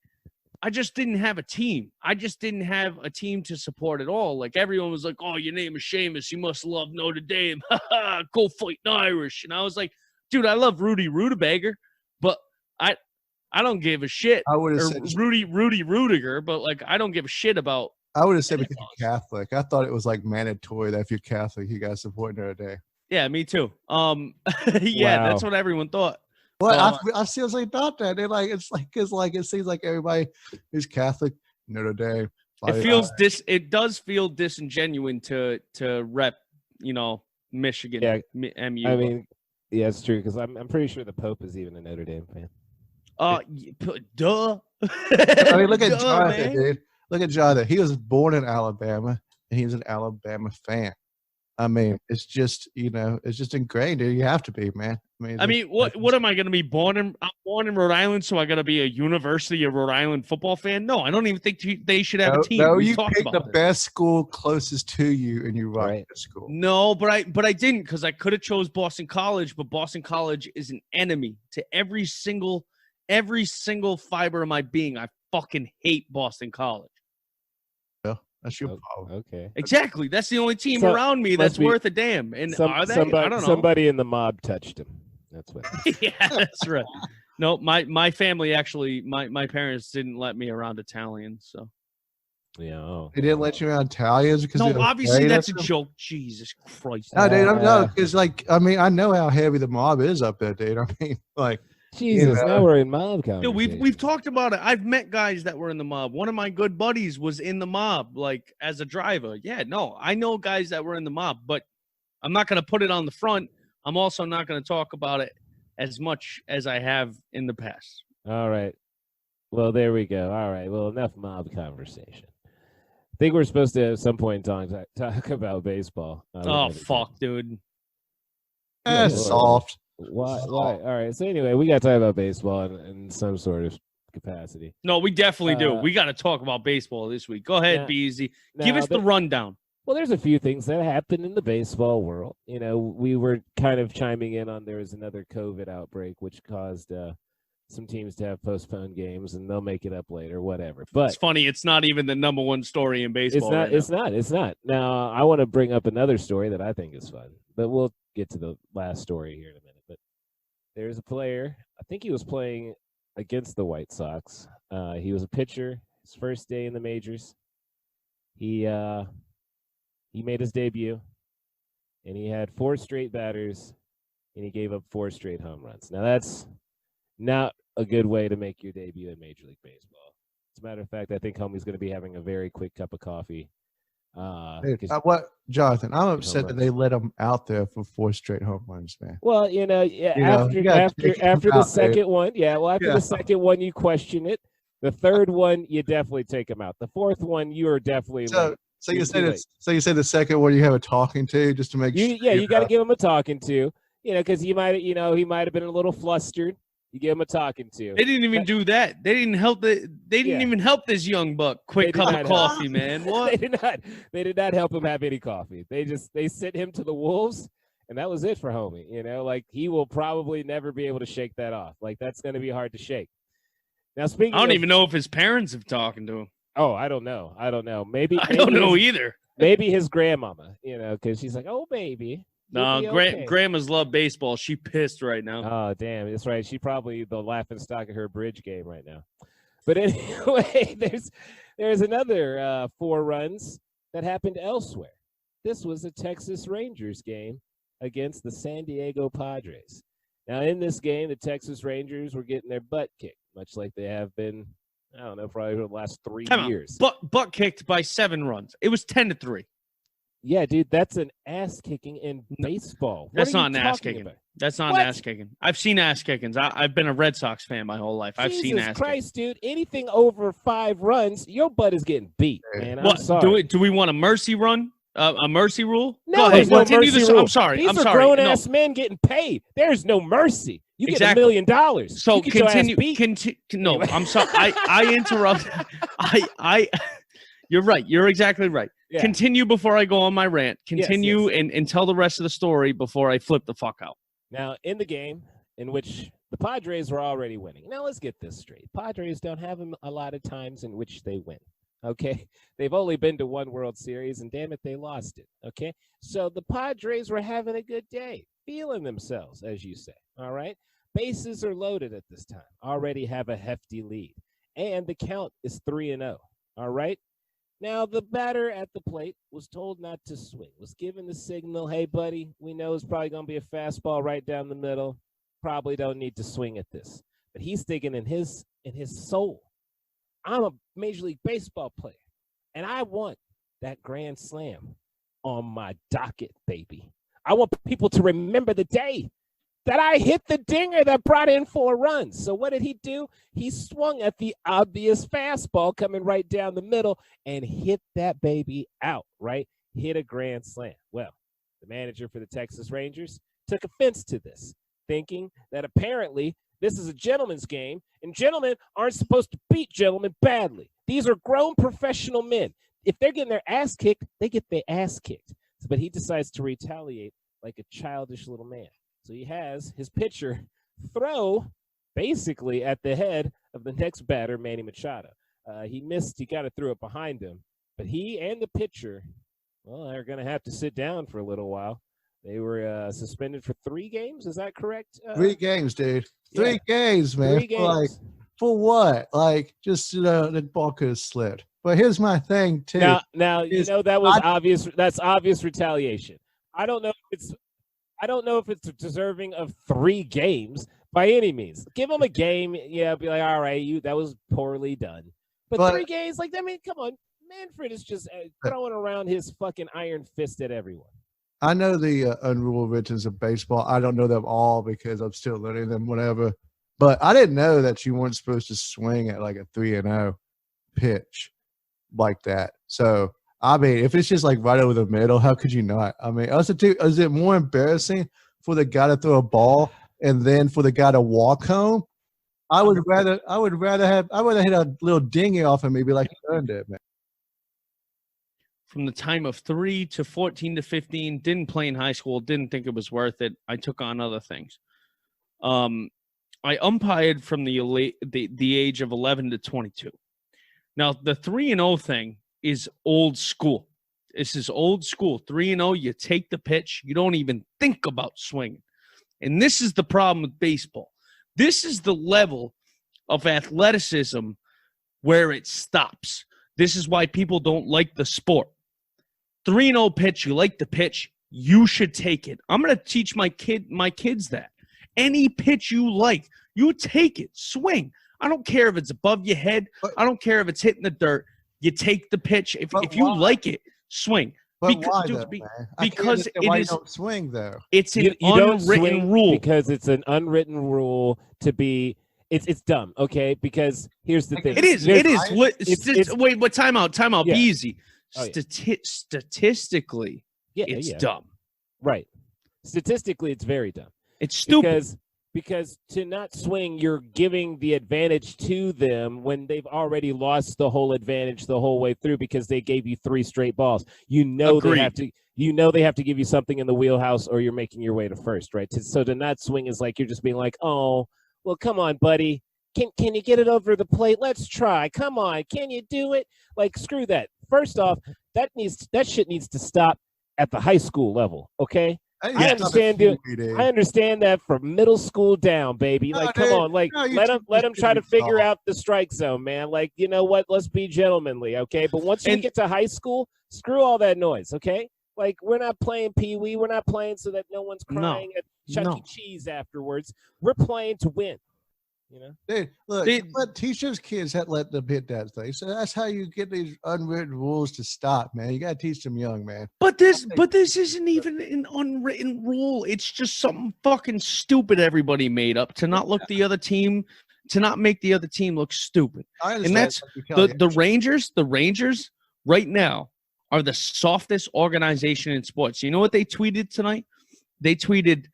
Speaker 2: I just didn't have a team. I just didn't have a team to support at all. Like everyone was like, "Oh, your name is Seamus. You must love Notre Dame. Go fight the Irish." And I was like, "Dude, I love Rudy Rutabaga, but I don't give a shit."
Speaker 3: I would have
Speaker 2: Or
Speaker 3: said
Speaker 2: Rudy Rudiger, but like I don't give a shit about.
Speaker 3: I would have said because you're Catholic. I thought it was like mandatory that if you're Catholic, you guys support Notre Dame.
Speaker 2: Yeah, me too. Yeah, that's
Speaker 1: Wow.
Speaker 2: what everyone thought.
Speaker 3: Well, I seriously thought that. They're like, it's like it seems like everybody who's Catholic, Notre Dame.
Speaker 2: It does feel disingenuous to rep, Michigan.
Speaker 1: Yeah,
Speaker 2: MU.
Speaker 1: I mean, yeah, it's true because I'm pretty sure the Pope is even a Notre Dame fan.
Speaker 2: Duh.
Speaker 3: I mean, look at
Speaker 2: Duh,
Speaker 3: Jonathan,
Speaker 2: man.
Speaker 3: dude. Look at Jonathan. He was born in Alabama, and he's an Alabama fan. I mean, it's just it's just ingrained. You have to be, man.
Speaker 2: I mean, what am I going to be born in? I'm born in Rhode Island, so I got to be a University of Rhode Island football fan? No, I don't even think they should have a team.
Speaker 3: No,
Speaker 2: We've
Speaker 3: you
Speaker 2: talked
Speaker 3: picked the
Speaker 2: about this.
Speaker 3: best school closest to you, and you run
Speaker 1: Right.
Speaker 3: that school.
Speaker 2: No, but I didn't, because I could have chose Boston College, but Boston College is an enemy to every single fiber of my being. I fucking hate Boston College.
Speaker 3: That's your
Speaker 1: Oh,
Speaker 3: problem.
Speaker 1: Okay.
Speaker 2: Exactly. That's the only team
Speaker 1: So,
Speaker 2: around me
Speaker 1: must
Speaker 2: that's
Speaker 1: be
Speaker 2: worth a damn. And are they?
Speaker 1: Somebody,
Speaker 2: I don't know.
Speaker 1: somebody in the mob touched him. That's what.
Speaker 2: Yeah, that's right. No, my family actually, my parents didn't let me around Italians. So
Speaker 1: Yeah. Oh.
Speaker 3: They didn't let you around Italians because
Speaker 2: no,
Speaker 3: they're
Speaker 2: obviously
Speaker 3: afraid
Speaker 2: that's a
Speaker 3: of them?
Speaker 2: joke. Jesus Christ.
Speaker 3: No, dude, I'm
Speaker 1: Uh,
Speaker 3: not because I mean, I know how heavy the mob is up there, dude. I mean, like,
Speaker 1: Jesus,
Speaker 3: know.
Speaker 1: now we're in mob
Speaker 2: Dude,
Speaker 1: conversation.
Speaker 2: we've talked about it. I've met guys that were in the mob. One of my good buddies was in the mob, like as a driver. Yeah, no, I know guys that were in the mob, but I'm not going to put it on the front. I'm also not going to talk about it as much as I have in the past.
Speaker 1: All right. Well, there we go. All right. Well, enough mob conversation. I think we're supposed to at some point in time talk about baseball.
Speaker 2: Oh, fuck, dude.
Speaker 1: Yeah,
Speaker 3: soft.
Speaker 1: Why? All right. So anyway, we got to talk about baseball in some sort of capacity.
Speaker 2: No, we definitely do.
Speaker 1: Uh,
Speaker 2: We got to talk about baseball this week. Go ahead,
Speaker 1: now-
Speaker 2: be easy. Give
Speaker 1: now
Speaker 2: us the rundown.
Speaker 1: Well, there's a few things that happened in the baseball world. We were kind of chiming in on there was another COVID outbreak, which caused some teams to have postponed games, and they'll make it up later, whatever. But
Speaker 2: It's funny. It's not even the number one story in baseball.
Speaker 1: it's
Speaker 2: right
Speaker 1: not.
Speaker 2: now.
Speaker 1: It's not. Now, I want to bring up another story that I think is fun, but we'll get to the last story here in a minute. But there's a player. I think he was playing against the White Sox. He was a pitcher. His first day in the majors. He made his debut, and he had 4 straight batters, and he gave up 4 straight home runs. Now, that's not a good way to make your debut in Major League Baseball. As a matter of fact, I think homie's going to be having a very quick cup of coffee.
Speaker 3: Dude,
Speaker 1: 'cause-
Speaker 3: what, Jonathan? I'm upset that
Speaker 1: runs.
Speaker 3: they let him out there for 4 straight home runs, man.
Speaker 1: Well,
Speaker 3: You know, you gotta take him
Speaker 1: after the
Speaker 3: out, dude.
Speaker 1: second one, after
Speaker 3: Yeah.
Speaker 1: the second one, you question it. The third one, you definitely take him out. The fourth one, you are definitely like,
Speaker 3: So you
Speaker 1: Too
Speaker 3: said
Speaker 1: late.
Speaker 3: you said the second one you have a talking to just to make sure.
Speaker 1: you got to give him a talking to, because he might have been a little flustered. You give him a talking to.
Speaker 2: They didn't even do that. They didn't help They didn't
Speaker 1: Yeah.
Speaker 2: even help this young buck.
Speaker 1: They
Speaker 2: Quick
Speaker 1: did
Speaker 2: cup
Speaker 1: not
Speaker 2: of
Speaker 1: help.
Speaker 2: coffee, man.
Speaker 1: They
Speaker 2: What?
Speaker 1: did not help him have any coffee. They sent him to the wolves, and that was it for homie. Like he will probably never be able to shake that off. Like that's going to be hard to shake. Now speaking,
Speaker 2: I don't
Speaker 1: of,
Speaker 2: even know if his parents have talking to him.
Speaker 1: Oh, I don't know. Maybe
Speaker 2: I don't know
Speaker 1: his,
Speaker 2: either.
Speaker 1: maybe his grandmama. Because she's like, oh baby.
Speaker 2: No,
Speaker 1: you'll be okay."
Speaker 2: grandmas love baseball. She pissed right now.
Speaker 1: Oh, damn. That's right. She probably the laughing stock of her bridge game right now. But anyway, there's another 4 runs that happened elsewhere. This was a Texas Rangers game against the San Diego Padres. Now, in this game, the Texas Rangers were getting their butt kicked, much like they have been, I don't know, probably for the last 3 years.
Speaker 2: Butt kicked by 7 runs. It was 10-3.
Speaker 1: Yeah, dude, that's an ass kicking in baseball.
Speaker 2: That's not an ass kicking. That's not an ass kicking. I've seen ass kickings. I've been a Red Sox fan my whole life. I've seen ass
Speaker 1: Christ, dude. Anything over 5 runs, your butt is getting beat, man. I'm
Speaker 2: what,
Speaker 1: sorry.
Speaker 2: Do we want a mercy run? A mercy rule?
Speaker 1: No,
Speaker 2: go ahead.
Speaker 1: no
Speaker 2: Continue
Speaker 1: mercy
Speaker 2: this.
Speaker 1: rule.
Speaker 2: I'm sorry.
Speaker 1: These
Speaker 2: I'm
Speaker 1: are
Speaker 2: sorry.
Speaker 1: grown-ass men getting paid. There's no mercy. You get $1 million.
Speaker 2: So continue. No,
Speaker 1: Anyway.
Speaker 2: I'm sorry. I interrupt. You're right. You're exactly right. Yeah. Continue before I go on my rant. Continue yes. And tell the rest of the story before I flip the fuck out.
Speaker 1: Now, in the game in which the Padres were already winning. Now, let's get this straight. Padres don't have a lot of times in which they win. Okay, they've only been to 1 World Series, and damn it, they lost it. Okay, so the Padres were having a good day, feeling themselves, as you say. All right, bases are loaded at this time, already have a hefty lead, and the count is 3-0. All right, now the batter at the plate was told not to swing, was given the signal, hey, buddy, we know it's probably going to be a fastball right down the middle. Probably don't need to swing at this. But he's thinking in his soul, I'm a Major League Baseball player, and I want that grand slam on my docket, baby. I want people to remember the day that I hit the dinger that brought in 4 runs. So what did he do? He swung at the obvious fastball coming right down the middle and hit that baby out, right? Hit a grand slam. Well, the manager for the Texas Rangers took offense to this, thinking that apparently this is a gentleman's game, and gentlemen aren't supposed to beat gentlemen badly. These are grown professional men. If they're getting their ass kicked, they get their ass kicked. But he decides to retaliate like a childish little man. So he has his pitcher throw basically at the head of the next batter, Manny Machado. He missed. He got to throw it behind him. But he and the pitcher, well, they're going to have to sit down for a little while. They were suspended for 3 games. Is that correct?
Speaker 3: 3 games, dude. 3 games, man.
Speaker 1: 3 games.
Speaker 3: Like, for what? Like, just, the ball could have slid. But here's my thing, too.
Speaker 1: Now that was obvious. That's obvious retaliation. I don't know if it's deserving of 3 games by any means. Give him a game. Yeah, be like, all right, that was poorly done. But 3 games, like, I mean, come on. Manfred is just throwing around his fucking iron fist at everyone.
Speaker 3: I know the unwritten of baseball. I don't know them all because I'm still learning them, whatever. But I didn't know that you weren't supposed to swing at like a 3-0 pitch like that. So, I mean, if it's just like right over the middle, how could you not? I mean, also too, is it more embarrassing for the guy to throw a ball and then for the guy to walk home? I would rather hit a little dinghy off of me, be like, you earned it, man.
Speaker 2: From the time of 3 to 14 to 15, didn't play in high school, didn't think it was worth it. I took on other things. I umpired from the age of 11 to 22. Now, the 3-0 thing is old school. This is old school. 3-0, you take the pitch. You don't even think about swinging. And this is the problem with baseball. This is the level of athleticism where it stops. This is why people don't like the sport. 3-0 pitch, you like the pitch, you should take it. I'm going to teach my kids that. Any pitch you like, you take it, swing. I don't care if it's above your head. I don't care if it's hitting the dirt. You take the pitch. If you like it, swing.
Speaker 3: But why,
Speaker 2: because it is
Speaker 3: don't swing though.
Speaker 2: It's an unwritten rule.
Speaker 1: Because it's an unwritten rule to be. It's dumb. Okay, because here's the thing.
Speaker 2: It is. Wait, but time out. Yeah. Be easy. Oh, yeah. Statistically, it's dumb.
Speaker 1: Right. Statistically, it's very dumb.
Speaker 2: It's stupid.
Speaker 1: Because to not swing, you're giving the advantage to them when they've already lost the whole advantage the whole way through because they gave you 3 straight balls. They have to give you something in the wheelhouse or you're making your way to first, right? So to not swing is like you're just being like, oh, well, come on, buddy. Can you get it over the plate? Let's try. Come on. Can you do it? Like, screw that. First off, that shit needs to stop at the high school level, okay? I understand that from middle school down, baby.
Speaker 3: No,
Speaker 1: Like, come
Speaker 3: dude.
Speaker 1: on, like
Speaker 3: No, you
Speaker 1: let
Speaker 3: took
Speaker 1: them
Speaker 3: this
Speaker 1: try to
Speaker 3: dude's
Speaker 1: figure
Speaker 3: off.
Speaker 1: out the strike zone, man. Like, you know what? Let's be gentlemanly, okay? But once you get to high school, screw all that noise, okay? Like, we're not playing Pee Wee. We're not playing so that no one's crying at Chuck E. Cheese afterwards. We're playing to win. You know,
Speaker 3: dude, look, let teach those kids that let them hit that thing. So that's how you get these unwritten rules to stop, man. You got to teach them young, man.
Speaker 2: But this isn't even an unwritten rule. It's just something fucking stupid everybody made up to not look the other team, to not make the other team look stupid. And that's the Rangers. The Rangers right now are the softest organization in sports. You know what they tweeted tonight? They tweeted,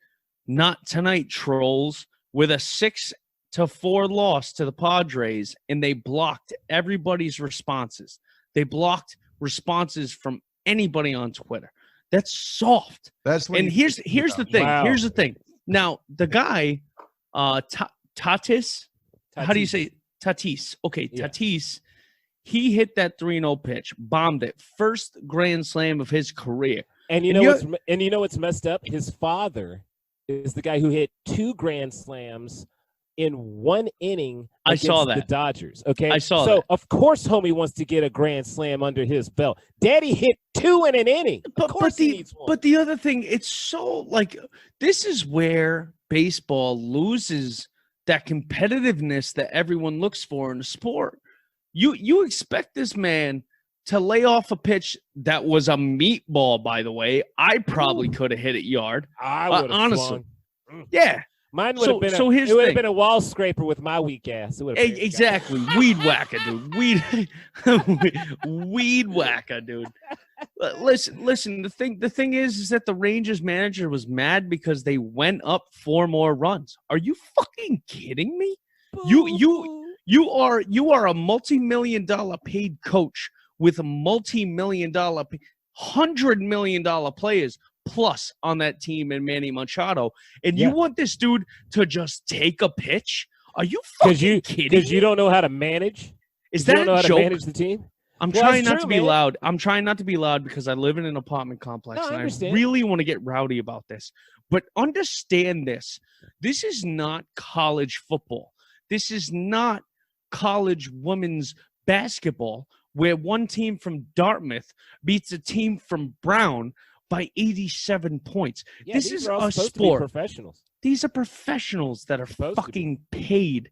Speaker 2: "Not tonight, trolls," with a 6-4 loss to the Padres, and they blocked everybody's responses. They blocked responses from anybody on Twitter. That's soft. Here's the thing.
Speaker 1: Wow.
Speaker 2: Here's the thing. Now, the guy, Tatis, how do you say Tatis? Okay, yeah. Tatis, he hit that 3-0 pitch, bombed it, first grand slam of his career.
Speaker 1: And you know what's messed up? His father is the guy who hit 2 grand slams in 1 inning against the Dodgers. Okay,
Speaker 2: I saw that.
Speaker 1: So of course, homie wants to get a grand slam under his belt. Daddy hit 2 in an inning. Of course he needs one.
Speaker 2: But the other thing, it's so like this is where baseball loses that competitiveness that everyone looks for in the sport. You expect this man to lay off a pitch that was a meatball, by the way. I probably could have hit it yard.
Speaker 1: I would have
Speaker 2: honestly. Yeah.
Speaker 1: Mine would have been it would have been a wall scraper with my weak ass.
Speaker 2: Exactly. Weed whacker, dude. Weed whacker, dude. Listen, the thing is that the Rangers manager was mad because they went up 4 more runs. Are you fucking kidding me? You are a multi-million-dollar paid coach with a multi-million-dollar, $100 million players plus on that team and Manny Machado, and you want this dude to just take a pitch? Are you fucking kidding me?
Speaker 1: Because you don't know how to manage?
Speaker 2: Is that a joke?
Speaker 1: To manage the team?
Speaker 2: I'm trying not to be loud. I'm trying not to be loud because I live in an apartment complex, and I really want to get rowdy about this. But understand this. This is not college football. This is not college women's basketball where one team from Dartmouth beats a team from Brown by 87 points.
Speaker 1: Yeah,
Speaker 2: this is
Speaker 1: a
Speaker 2: sport.
Speaker 1: Professionals.
Speaker 2: These are professionals that are fucking paid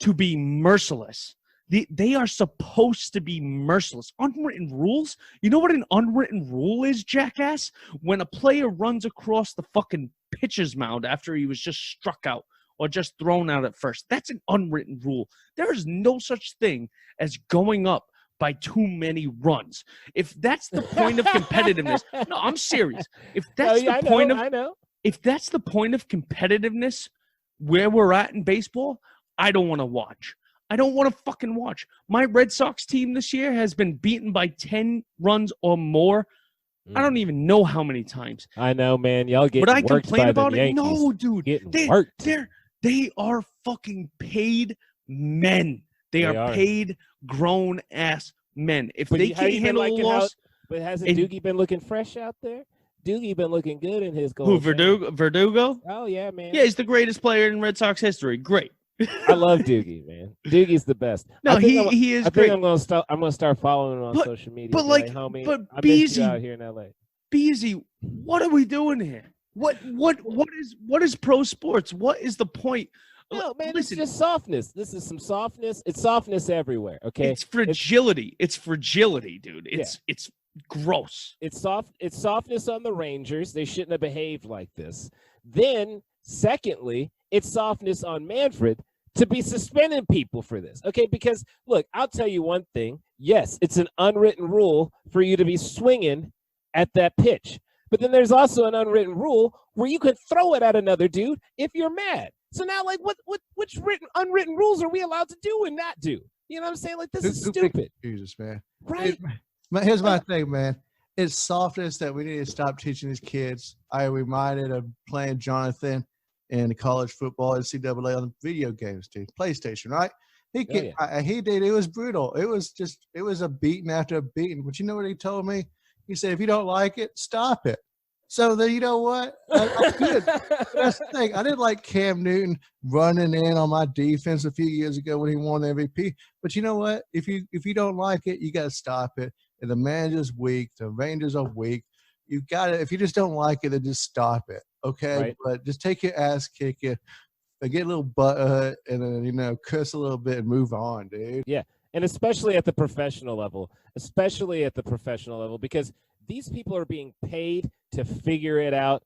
Speaker 2: to be merciless. They are supposed to be merciless. Unwritten rules? You know what an unwritten rule is, jackass? When a player runs across the fucking pitcher's mound after he was just struck out or just thrown out at first. That's an unwritten rule. There is no such thing as going up by too many runs. If that's the point of competitiveness, no, I'm serious. If that's if that's the point of competitiveness where we're at in baseball, I don't want to watch. I don't want to fucking watch. My Red Sox team this year has been beaten by 10 runs or more. I don't even know how many times.
Speaker 1: I know, man. Y'all get
Speaker 2: worked. But I complain
Speaker 1: about
Speaker 2: it? No, dude. They are fucking paid men. They are paid grown-ass men. If they can't handle a loss...
Speaker 1: But hasn't Doogie been looking fresh out there? Doogie been looking good in his goal.
Speaker 2: Who, Verdugo?
Speaker 1: Oh, yeah, man.
Speaker 2: Yeah, he's the greatest player in Red Sox history. Great.
Speaker 1: I love Doogie, man. Doogie's the best.
Speaker 2: No, he is great.
Speaker 1: I'm gonna start following him on social media.
Speaker 2: But
Speaker 1: homie,
Speaker 2: but
Speaker 1: Beezy out here in LA.
Speaker 2: Beezy, what are we doing here? What is pro sports? What is the point?
Speaker 1: No, man, listen, it's just softness. This is some softness. It's softness everywhere. Okay,
Speaker 2: it's fragility. It's fragility, dude. It's gross.
Speaker 1: It's softness on the Rangers. They shouldn't have behaved like this. Then, secondly, it's softness on Manfred to be suspending people for this. Okay, because look, I'll tell you one thing. Yes, it's an unwritten rule for you to be swinging at that pitch. But then there's also an unwritten rule where you can throw it at another dude if you're mad. So now, like, which unwritten rules are we allowed to do and not do? You know what I'm saying? Like, this is stupid.
Speaker 3: Jesus, man.
Speaker 1: Right?
Speaker 3: Here's my thing, man. It's softness that we need to stop teaching these kids. I reminded of playing Jonathan in college football, NCAA on the video games, dude. PlayStation, right? He did. It was brutal. It was a beating after a beating. But you know what he told me? He said, if you don't like it, stop it. So then, you know what? I did. That's the thing. I didn't like Cam Newton running in on my defense a few years ago when he won the MVP. But you know what? If you don't like it, you got to stop it. And the manager's weak. The Rangers are weak. You got to. If you just don't like it, then just stop it. Okay.
Speaker 1: Right.
Speaker 3: But just take your ass kicking, get a little butt, and then curse a little bit and move on, dude.
Speaker 1: Yeah, and especially at the professional level, because these people are being paid to figure it out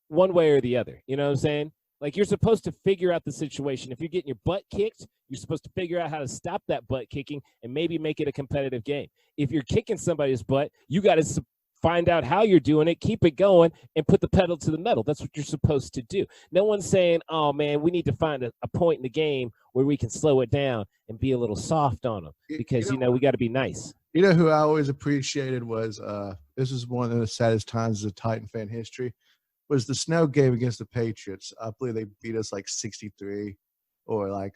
Speaker 1: one way or the other. You know what I'm saying? Like, you're supposed to figure out the situation. If you're getting your butt kicked, you're supposed to figure out how to stop that butt kicking and maybe make it a competitive game. If you're kicking somebody's butt, you got to find out how you're doing it, keep it going, and put the pedal to the metal. That's what you're supposed to do. No one's saying, oh, man, we need to find a point in the game where we can slow it down and be a little soft on them because, we got to be nice.
Speaker 3: You know who I always appreciated was this is one of the saddest times of Titan fan history, was the snow game against the Patriots. I believe they beat us like 63 or like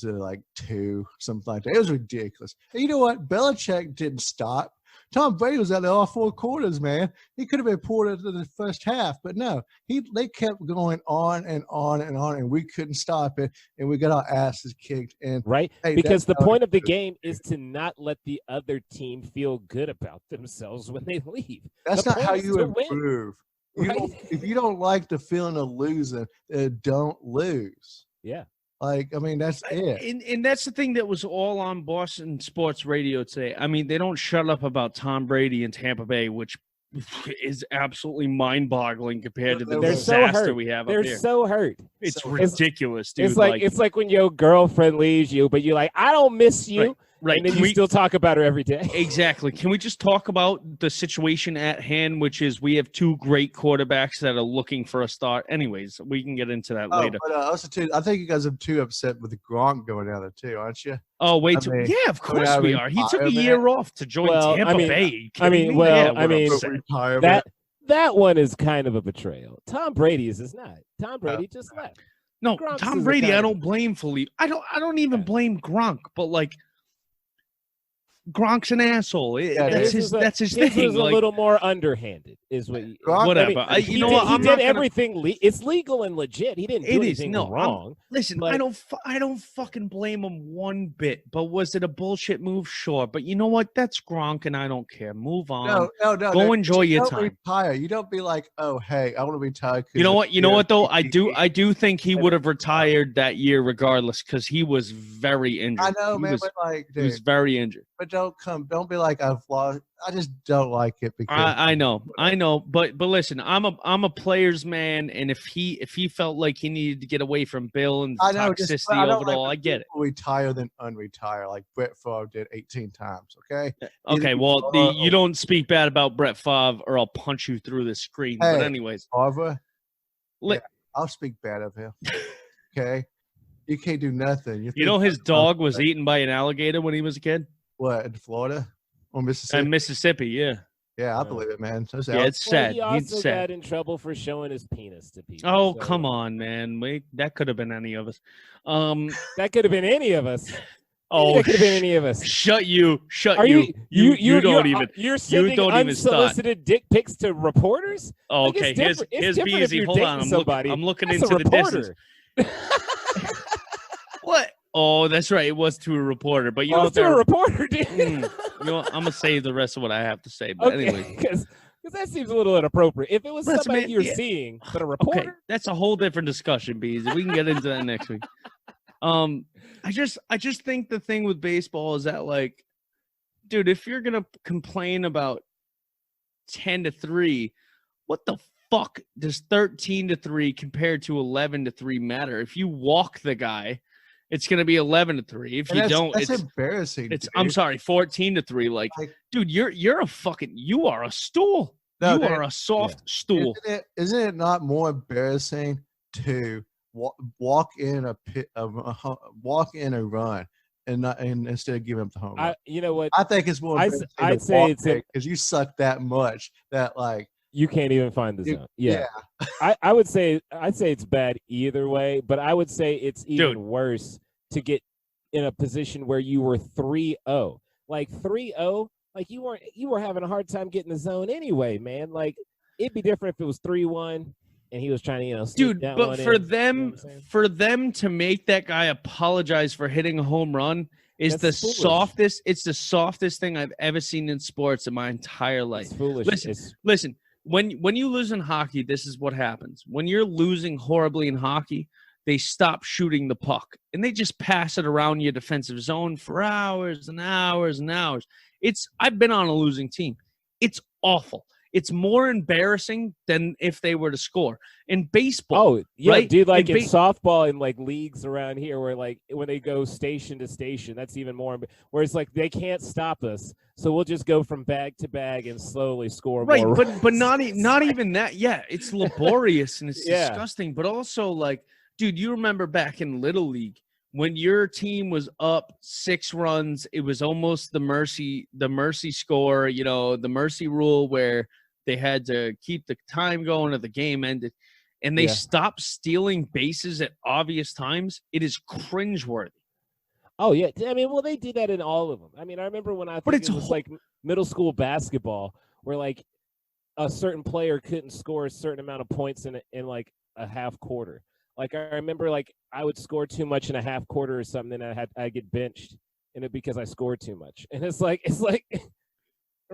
Speaker 3: like 2, something like that. It was ridiculous. And you know what? Belichick didn't stop. Tom Brady was out there all 4 quarters, man. He could have been pulled into the first half, but no, they kept going on and on and on, and we couldn't stop it, and we got our asses kicked. And
Speaker 1: right, because the point of the game is to not let the other team feel good about themselves when they leave.
Speaker 3: That's not how you
Speaker 1: Win.
Speaker 3: improve.
Speaker 1: Right?
Speaker 3: If you don't like the feeling of losing, don't lose.
Speaker 1: Yeah.
Speaker 3: Like, I mean, that's it.
Speaker 2: And that's the thing that was all on Boston sports radio today. I mean, they don't shut up about Tom Brady in Tampa Bay, which is absolutely mind-boggling compared to the disaster we have up there.
Speaker 1: They're so hurt.
Speaker 2: It's ridiculous, dude.
Speaker 1: It's like when your girlfriend leaves you, but you're like, I don't miss you.
Speaker 2: Right.
Speaker 1: And then you still talk about her every day.
Speaker 2: Exactly. Can we just talk about the situation at hand, which is we have 2 great quarterbacks that are looking for a start? Anyways, we can get into that later.
Speaker 3: But also, too, I think you guys are too upset with the Gronk going down there, too, aren't you?
Speaker 2: Oh, wait. Yeah, of course we are. He took a year off to join Tampa Bay.
Speaker 1: That one is kind of a betrayal. Tom Brady's is not. Tom Brady just left.
Speaker 2: No, Gronk's Tom Brady, I don't blame fully. I don't even blame Gronk, but like, Gronk's an asshole. That's his thing.
Speaker 1: He was a little more underhanded, is what.
Speaker 2: Whatever.
Speaker 1: He did everything. It's legal and legit. He didn't do anything wrong.
Speaker 2: Listen, I don't fucking blame him one bit. But was it a bullshit move? Sure. But you know what? That's Gronk, and I don't care. Move on.
Speaker 3: No.
Speaker 2: Go enjoy your time.
Speaker 3: Retire. You don't be like, oh, hey, I want to retire.
Speaker 2: You know what? You know what though? I do think he would have retired that year regardless because he was very injured.
Speaker 3: I know, man. But like, dude,
Speaker 2: he was very injured.
Speaker 3: But don't be like I've lost. I just don't like it because
Speaker 2: I know, but listen, I'm a player's man, and if he felt like he needed to get away from Bill and toxicity of it all, I get it.
Speaker 3: Retire than unretire, like Brett Favre did 18 times. Okay.
Speaker 2: Okay. Well, you don't speak bad about Brett Favre, or I'll punch you through the screen. But anyways,
Speaker 3: Favre, I'll speak bad of him. Okay. You can't do nothing.
Speaker 2: You know his dog was eaten by an alligator when he was a kid.
Speaker 3: What, in Florida or Mississippi?
Speaker 2: In Mississippi, yeah.
Speaker 3: Yeah, I believe it, man.
Speaker 2: It's sad.
Speaker 1: He also got in trouble for showing his penis to people.
Speaker 2: Oh, come on, man. That could have been any of us.
Speaker 1: That could have been any of us.
Speaker 2: Oh,
Speaker 1: that could have been any of us.
Speaker 2: Shut you. You don't even.
Speaker 1: You're sending unsolicited dick pics to reporters?
Speaker 2: Oh, okay. Here's Beezy. Hold on. I'm looking into the distance. What? Oh, that's right. It was to a reporter, but you know,
Speaker 1: to a reporter, dude.
Speaker 2: You know, I'm gonna save the rest of what I have to say. But anyway,
Speaker 1: because that seems a little inappropriate. If it was somebody you're seeing, but a reporter,
Speaker 2: okay, that's a whole different discussion, Bees. We can get into that next week. I just think the thing with baseball is that, like, dude, if you're gonna complain about 10-3, what the fuck does 13-3 compared to 11-3 matter? If you walk the guy, it's going to be 11-3. If you don't,
Speaker 3: it's embarrassing.
Speaker 2: I'm sorry, 14-3. Like, dude, you are a stool.
Speaker 3: No,
Speaker 2: you are a soft stool.
Speaker 3: Isn't it not more embarrassing to walk in a run and instead of giving up the home run?
Speaker 1: You know what?
Speaker 3: I think it's more. I'd say it's because you suck that much that like.
Speaker 1: You can't even find the zone. Yeah. I'd say it's bad either way, but I would say it's even worse to get in a position where you were 3-0. Like 3-0, like you were having a hard time getting the zone anyway, man. Like it'd be different if it was 3-1 and he was trying to, sneak
Speaker 2: Dude,
Speaker 1: that
Speaker 2: but
Speaker 1: one
Speaker 2: for
Speaker 1: in, you know
Speaker 2: them,
Speaker 1: what I'm saying?
Speaker 2: for them to make that guy apologize for hitting a home run is
Speaker 1: That's
Speaker 2: the
Speaker 1: foolish.
Speaker 2: softest. It's the softest thing I've ever seen in sports in my entire life.
Speaker 1: It's foolish.
Speaker 2: Listen. When you lose in hockey, this is what happens. When you're losing horribly in hockey, they stop shooting the puck and they just pass it around your defensive zone for hours and hours and hours. I've been on a losing team. It's awful. It's more embarrassing than if they were to score. In baseball,
Speaker 1: oh yeah,
Speaker 2: right?
Speaker 1: dude, like in softball in like leagues around here where like when they go station to station, that's even more where it's like they can't stop us, so we'll just go from bag to bag and slowly score more runs.
Speaker 2: but not even that. Yeah, it's laborious and it's disgusting, but also like, dude, you remember back in Little League when your team was up 6 runs, it was almost the mercy score, the mercy rule where they had to keep the time going or the game ended, and they stopped stealing bases at obvious times. It is cringeworthy.
Speaker 1: Oh yeah, I mean, well, they did that in all of them. I mean, I remember when it was like middle school basketball, where like a certain player couldn't score a certain amount of points in like a half quarter. Like I remember, like I would score too much in a half quarter or something, and I get benched, and it because I scored too much. And it's like,
Speaker 2: dude,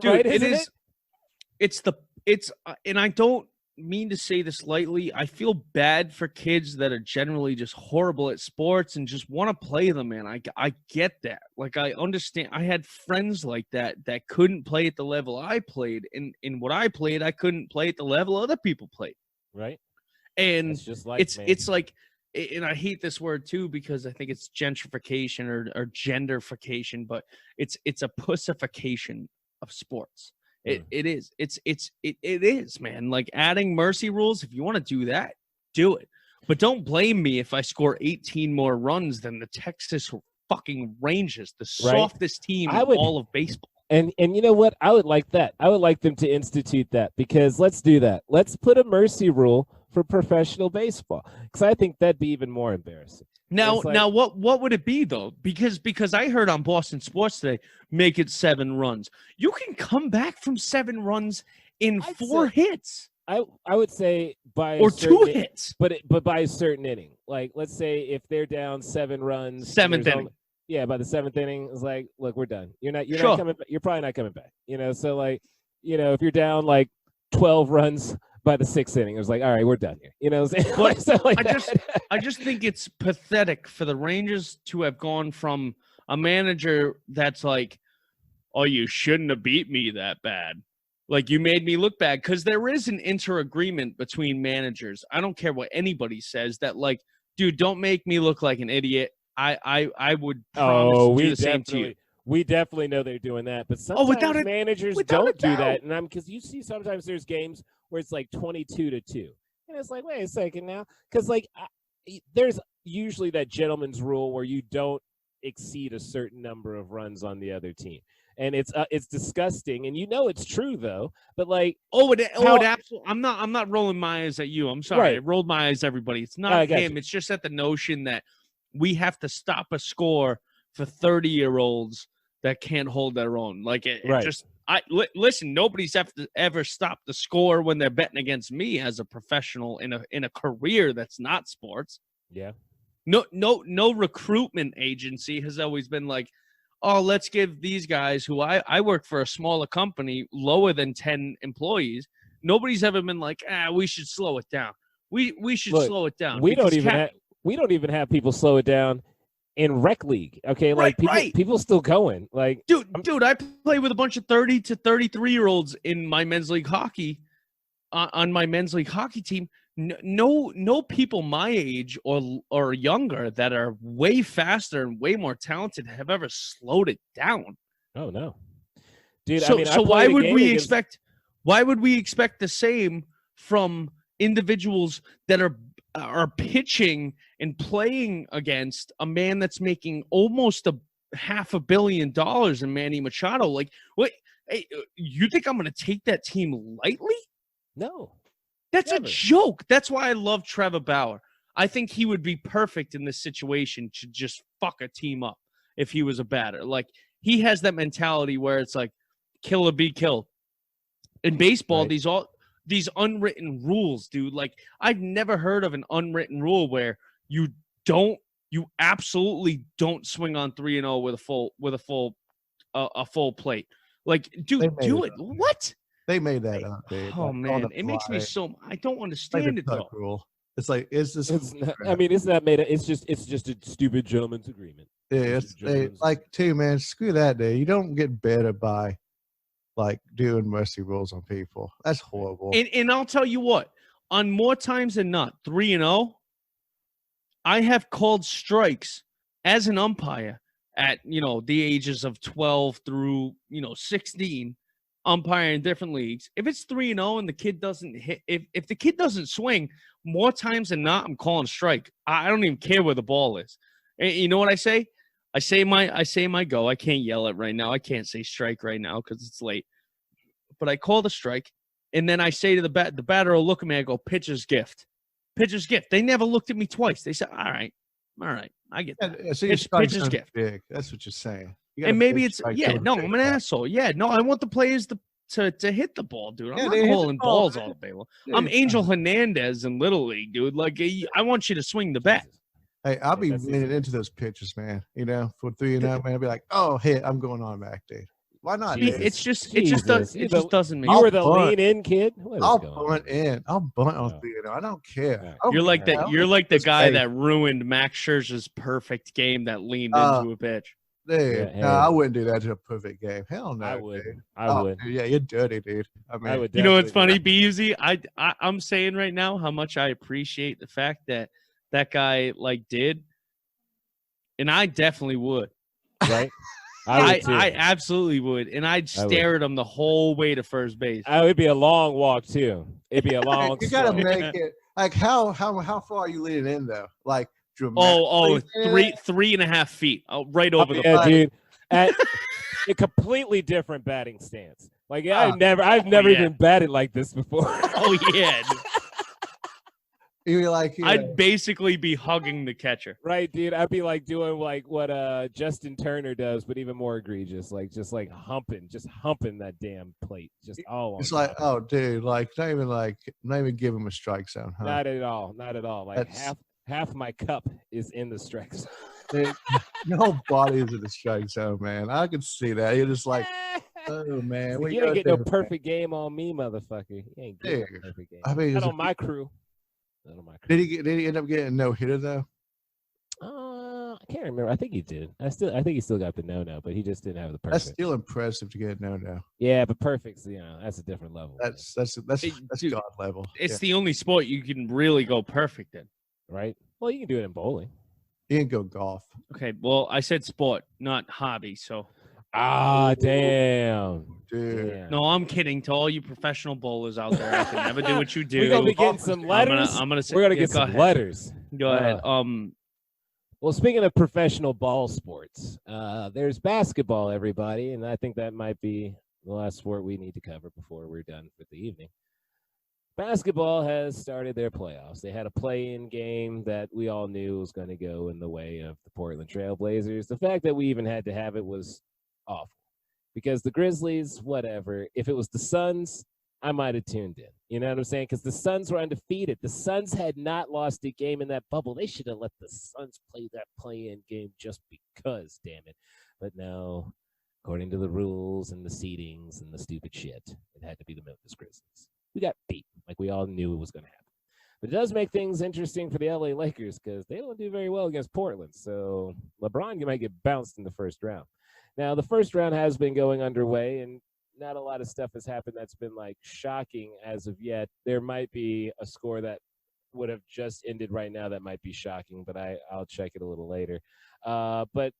Speaker 1: right?
Speaker 2: It is. And I don't mean to say this lightly. I feel bad for kids that are generally just horrible at sports and just want to play them, man. I get that. Like, I understand. I had friends like that couldn't play at the level I played. And in what I played, I couldn't play at the level other people played.
Speaker 1: Right.
Speaker 2: And
Speaker 1: it's just like,
Speaker 2: it's like, and I hate this word too, because I think it's gentrification or genderfication, but it's a pussification of sports. It is, man. Like adding mercy rules, if you want to do that, do it. But don't blame me if I score 18 more runs than the Texas fucking Rangers, the softest team in all of baseball.
Speaker 1: And you know what? I would like that. I would like them to institute that, because let's do that. Let's put a mercy rule for professional baseball, because I think that'd be even more embarrassing.
Speaker 2: Now, what would it be though? Because I heard on Boston Sports today, make it 7 runs. You can come back from 7 runs in 4 hits.
Speaker 1: I would say by
Speaker 2: or 2 hits,
Speaker 1: but by a certain inning. Like let's say if they're down 7 runs,
Speaker 2: 7th inning.
Speaker 1: By the 7th inning, it's like, look, we're done. You're not coming. You're probably not coming back. So like, if you're down like 12 runs by the 6th inning, it was like, all right, we're done here.
Speaker 2: I just think it's pathetic for the Rangers to have gone from a manager that's like, oh, you shouldn't have beat me that bad. Like, you made me look bad, because there is an inter-agreement between managers. I don't care what anybody says, that like, dude, don't make me look like an idiot. I would promise to do the same to you.
Speaker 1: We definitely know they're doing that, but sometimes managers don't do that. And because you see sometimes there's games where it's like 22-2, and it's like, wait a second now, because like there's usually that gentleman's rule where you don't exceed a certain number of runs on the other team, and it's disgusting, and it's true though. But like,
Speaker 2: absolutely. I'm not rolling my eyes at you. I'm sorry, I rolled my eyes at everybody. It's not him. It's just that the notion that we have to stop a score for 30-year-olds that can't hold their own. Like listen, nobody's ever stopped the score when they're betting against me as a professional in a career that's not sports.
Speaker 1: Yeah.
Speaker 2: No recruitment agency has always been like, oh, let's give these guys who I work for a smaller company, lower than 10 employees. Nobody's ever been like, we should slow it down. We should slow it down.
Speaker 1: We don't even have people slow it down in rec league. Okay. Like people still going, like,
Speaker 2: dude, I play with a bunch of 30 to 33-year-olds in my men's league hockey, on my men's league hockey team. No people my age or younger that are way faster and way more talented have ever slowed it down.
Speaker 1: Oh no, dude.
Speaker 2: So why would we expect the same from individuals that are pitching and playing against a man that's making almost $500 million in Manny Machado? Like, what? Hey, you think I'm going to take that team lightly?
Speaker 1: No.
Speaker 2: That's never. A joke. That's why I love Trevor Bauer. I think he would be perfect in this situation to just fuck a team up if he was a batter. Like, he has that mentality where it's like, kill or be killed. In baseball, these unwritten rules, dude. Like, I've never heard of an unwritten rule where you absolutely don't swing on 3-0 with a full plate. Like, dude, do it. What?
Speaker 3: They made that up, dude.
Speaker 2: Oh
Speaker 3: Like, on
Speaker 2: man,
Speaker 3: the
Speaker 2: it makes me
Speaker 3: fly.
Speaker 2: so. I don't
Speaker 3: Like
Speaker 2: understand
Speaker 3: the
Speaker 2: it though.
Speaker 3: tuck rule. It's like it's just.
Speaker 1: It's not, I mean, it's not made. It's just a stupid gentleman's agreement.
Speaker 3: Yeah,
Speaker 1: It's
Speaker 3: it's
Speaker 1: a gentleman's
Speaker 3: like too, man. Screw that, dude. You don't get better by like doing mercy rules on people. That's horrible.
Speaker 2: And I'll tell you what, on more times than not, 3-0, I have called strikes as an umpire at, the ages of 12 through, 16, umpiring different leagues. If it's 3-0 and the kid doesn't hit, if the kid doesn't swing, more times than not, I'm calling a strike. I don't even care where the ball is. And you know what I say? I say my go. I can't yell it right now. I can't say strike right now because it's late. But I call the strike, and then I say to the batter will look at me. I go, pitcher's gift. Pitcher's gift. They never looked at me twice. They said, all right, I get that.
Speaker 3: So your
Speaker 2: Pitcher's gift.
Speaker 3: big. That's what you're saying.
Speaker 2: And maybe it's I'm an asshole. Yeah, no, I want the players to hit the ball, dude. I'm not calling balls all day long. I'm Angel Hernandez in Little League, dude. Like, I want you to swing the bat.
Speaker 3: Hey, I'll be leaning into those pitches, man. For 3-0, man, I'll be like, oh, hit, I'm going on back, dude. Why not?
Speaker 2: It just doesn't make.
Speaker 1: You were the lean in kid.
Speaker 3: I'll bunt in. I'll bunt on 3-0. I don't care.
Speaker 2: You're like that. You're like the guy that ruined Max Scherzer's perfect game that leaned into a pitch.
Speaker 3: Dude, no, I wouldn't do that to a perfect game. Hell no.
Speaker 1: I would.
Speaker 3: Dude.
Speaker 1: I would.
Speaker 3: Dude, yeah, you're dirty, dude. I mean,
Speaker 1: I would.
Speaker 2: You know what's funny, BUZ? I'm saying right now how much I appreciate the fact that guy did, and I definitely would.
Speaker 1: Right.
Speaker 2: I absolutely would, and I'd stare at him the whole way to first base.
Speaker 1: It would be a long walk too. It'd be a long.
Speaker 3: You gotta make it like how far are you leaning in though? Like dramatically
Speaker 2: 3.5 feet, right over the
Speaker 1: plate. Dude. At a completely different batting stance. Like I've never even batted like this before.
Speaker 2: Oh yeah.
Speaker 3: You'd be like,
Speaker 2: I'd basically be hugging the catcher.
Speaker 1: Right, dude. I'd be like doing like what Justin Turner does, but even more egregious. Just humping that damn plate. Just all.
Speaker 3: It's like, oh, dude, like not even give him a strike zone. Huh?
Speaker 1: Not at all. Like half my cup is in the strike zone.
Speaker 3: Dude, your whole body is in the strike zone, man. I can see that. You're just like, oh man,
Speaker 1: you ain't get no perfect game on me, motherfucker. You ain't getting a perfect game. I mean, not on my crew.
Speaker 3: Did he end up getting a no-hitter though?
Speaker 1: I can't remember. I think he did. I think he still got the no-no, but he just didn't have the perfect.
Speaker 3: That's still impressive to get no-no.
Speaker 1: Yeah, but perfect's that's a different level.
Speaker 3: That's God level.
Speaker 2: It's the only sport you can really go perfect in,
Speaker 1: right? Well, you can do it in bowling.
Speaker 3: You can go golf.
Speaker 2: Okay, well, I said sport, not hobby, so.
Speaker 1: Damn.
Speaker 3: Dude.
Speaker 1: Damn.
Speaker 2: No, I'm kidding. To all you professional bowlers out there, I can never do what you do.
Speaker 1: We're gonna be getting some letters. We're gonna get some letters.
Speaker 2: Go ahead.
Speaker 1: Well, speaking of professional ball sports, there's basketball, everybody, and I think that might be the last sport we need to cover before we're done for the evening. Basketball has started their playoffs. They had a play-in game that we all knew was going to go in the way of the Portland Trail Blazers. The fact that we even had to have it was awful because the Grizzlies, whatever. If it was the Suns, I might have tuned in. You know what I'm saying? Because the Suns were undefeated. The Suns had not lost a game in that bubble. They should have let the Suns play that play-in game just because, damn it. But no, according to the rules and the seedings and the stupid shit, it had to be the Memphis Grizzlies. We got beat, like we all knew it was going to happen. But it does make things interesting for the LA Lakers because they don't do very well against Portland. So LeBron might get bounced in the first round. Now, the first round has been going underway, and not a lot of stuff has happened that's been like shocking as of yet. There might be a score that would have just ended right now that might be shocking, but I'll check it a little later. But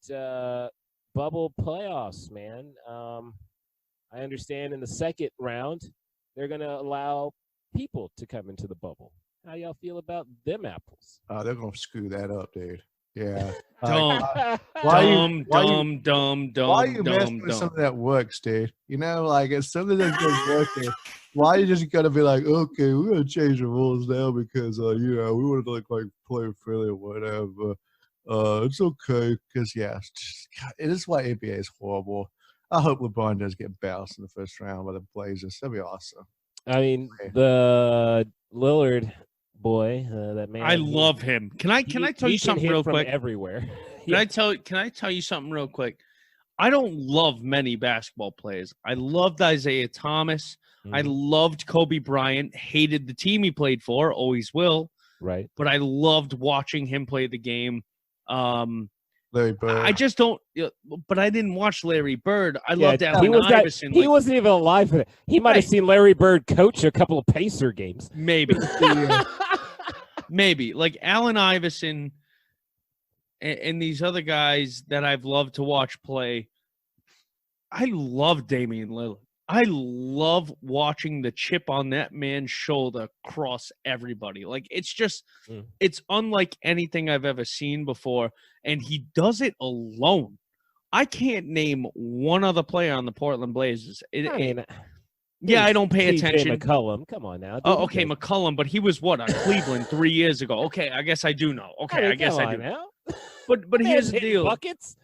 Speaker 1: bubble playoffs, man. I understand in the second round, they're going to allow people to come into the bubble. How y'all feel about them apples?
Speaker 3: They're going to screw that up, dude. Yeah.
Speaker 2: Why are you
Speaker 3: messing with something that works, dude? You know, like it's something that's just working. Why you just gotta be like, okay, we're gonna change the rules now because we want to like play freely or whatever. It's okay because it is why NBA is horrible. I hope LeBron does get bounced in the first round by the Blazers. That'd be awesome.
Speaker 1: I mean, the Lillard boy, that man.
Speaker 2: I love him. Can I tell you something real quick?
Speaker 1: Everywhere.
Speaker 2: Can I tell you something real quick? I don't love many basketball players. I loved Isaiah Thomas. I loved Kobe Bryant. Hated the team he played for. Always will.
Speaker 1: Right.
Speaker 2: But I loved watching him play the game.
Speaker 3: Larry Bird.
Speaker 2: I just don't. But I didn't watch Larry Bird. I loved Allen Iverson.
Speaker 1: He wasn't even alive for that. He might have seen Larry Bird coach a couple of Pacer games.
Speaker 2: Maybe. Maybe. Like Allen Iverson and these other guys that I've loved to watch play. I love Damian Lillard. I love watching the chip on that man's shoulder cross everybody. Like, it's just, it's unlike anything I've ever seen before. And he does it alone. I can't name one other player on the Portland Blazers. I don't pay attention.
Speaker 1: McCollum, come on now.
Speaker 2: Oh, okay, McCollum, but he was what, on Cleveland 3 years ago? Okay, I guess I do know. Okay, I guess I do.
Speaker 1: Now.
Speaker 2: But here's the deal.
Speaker 1: Buckets.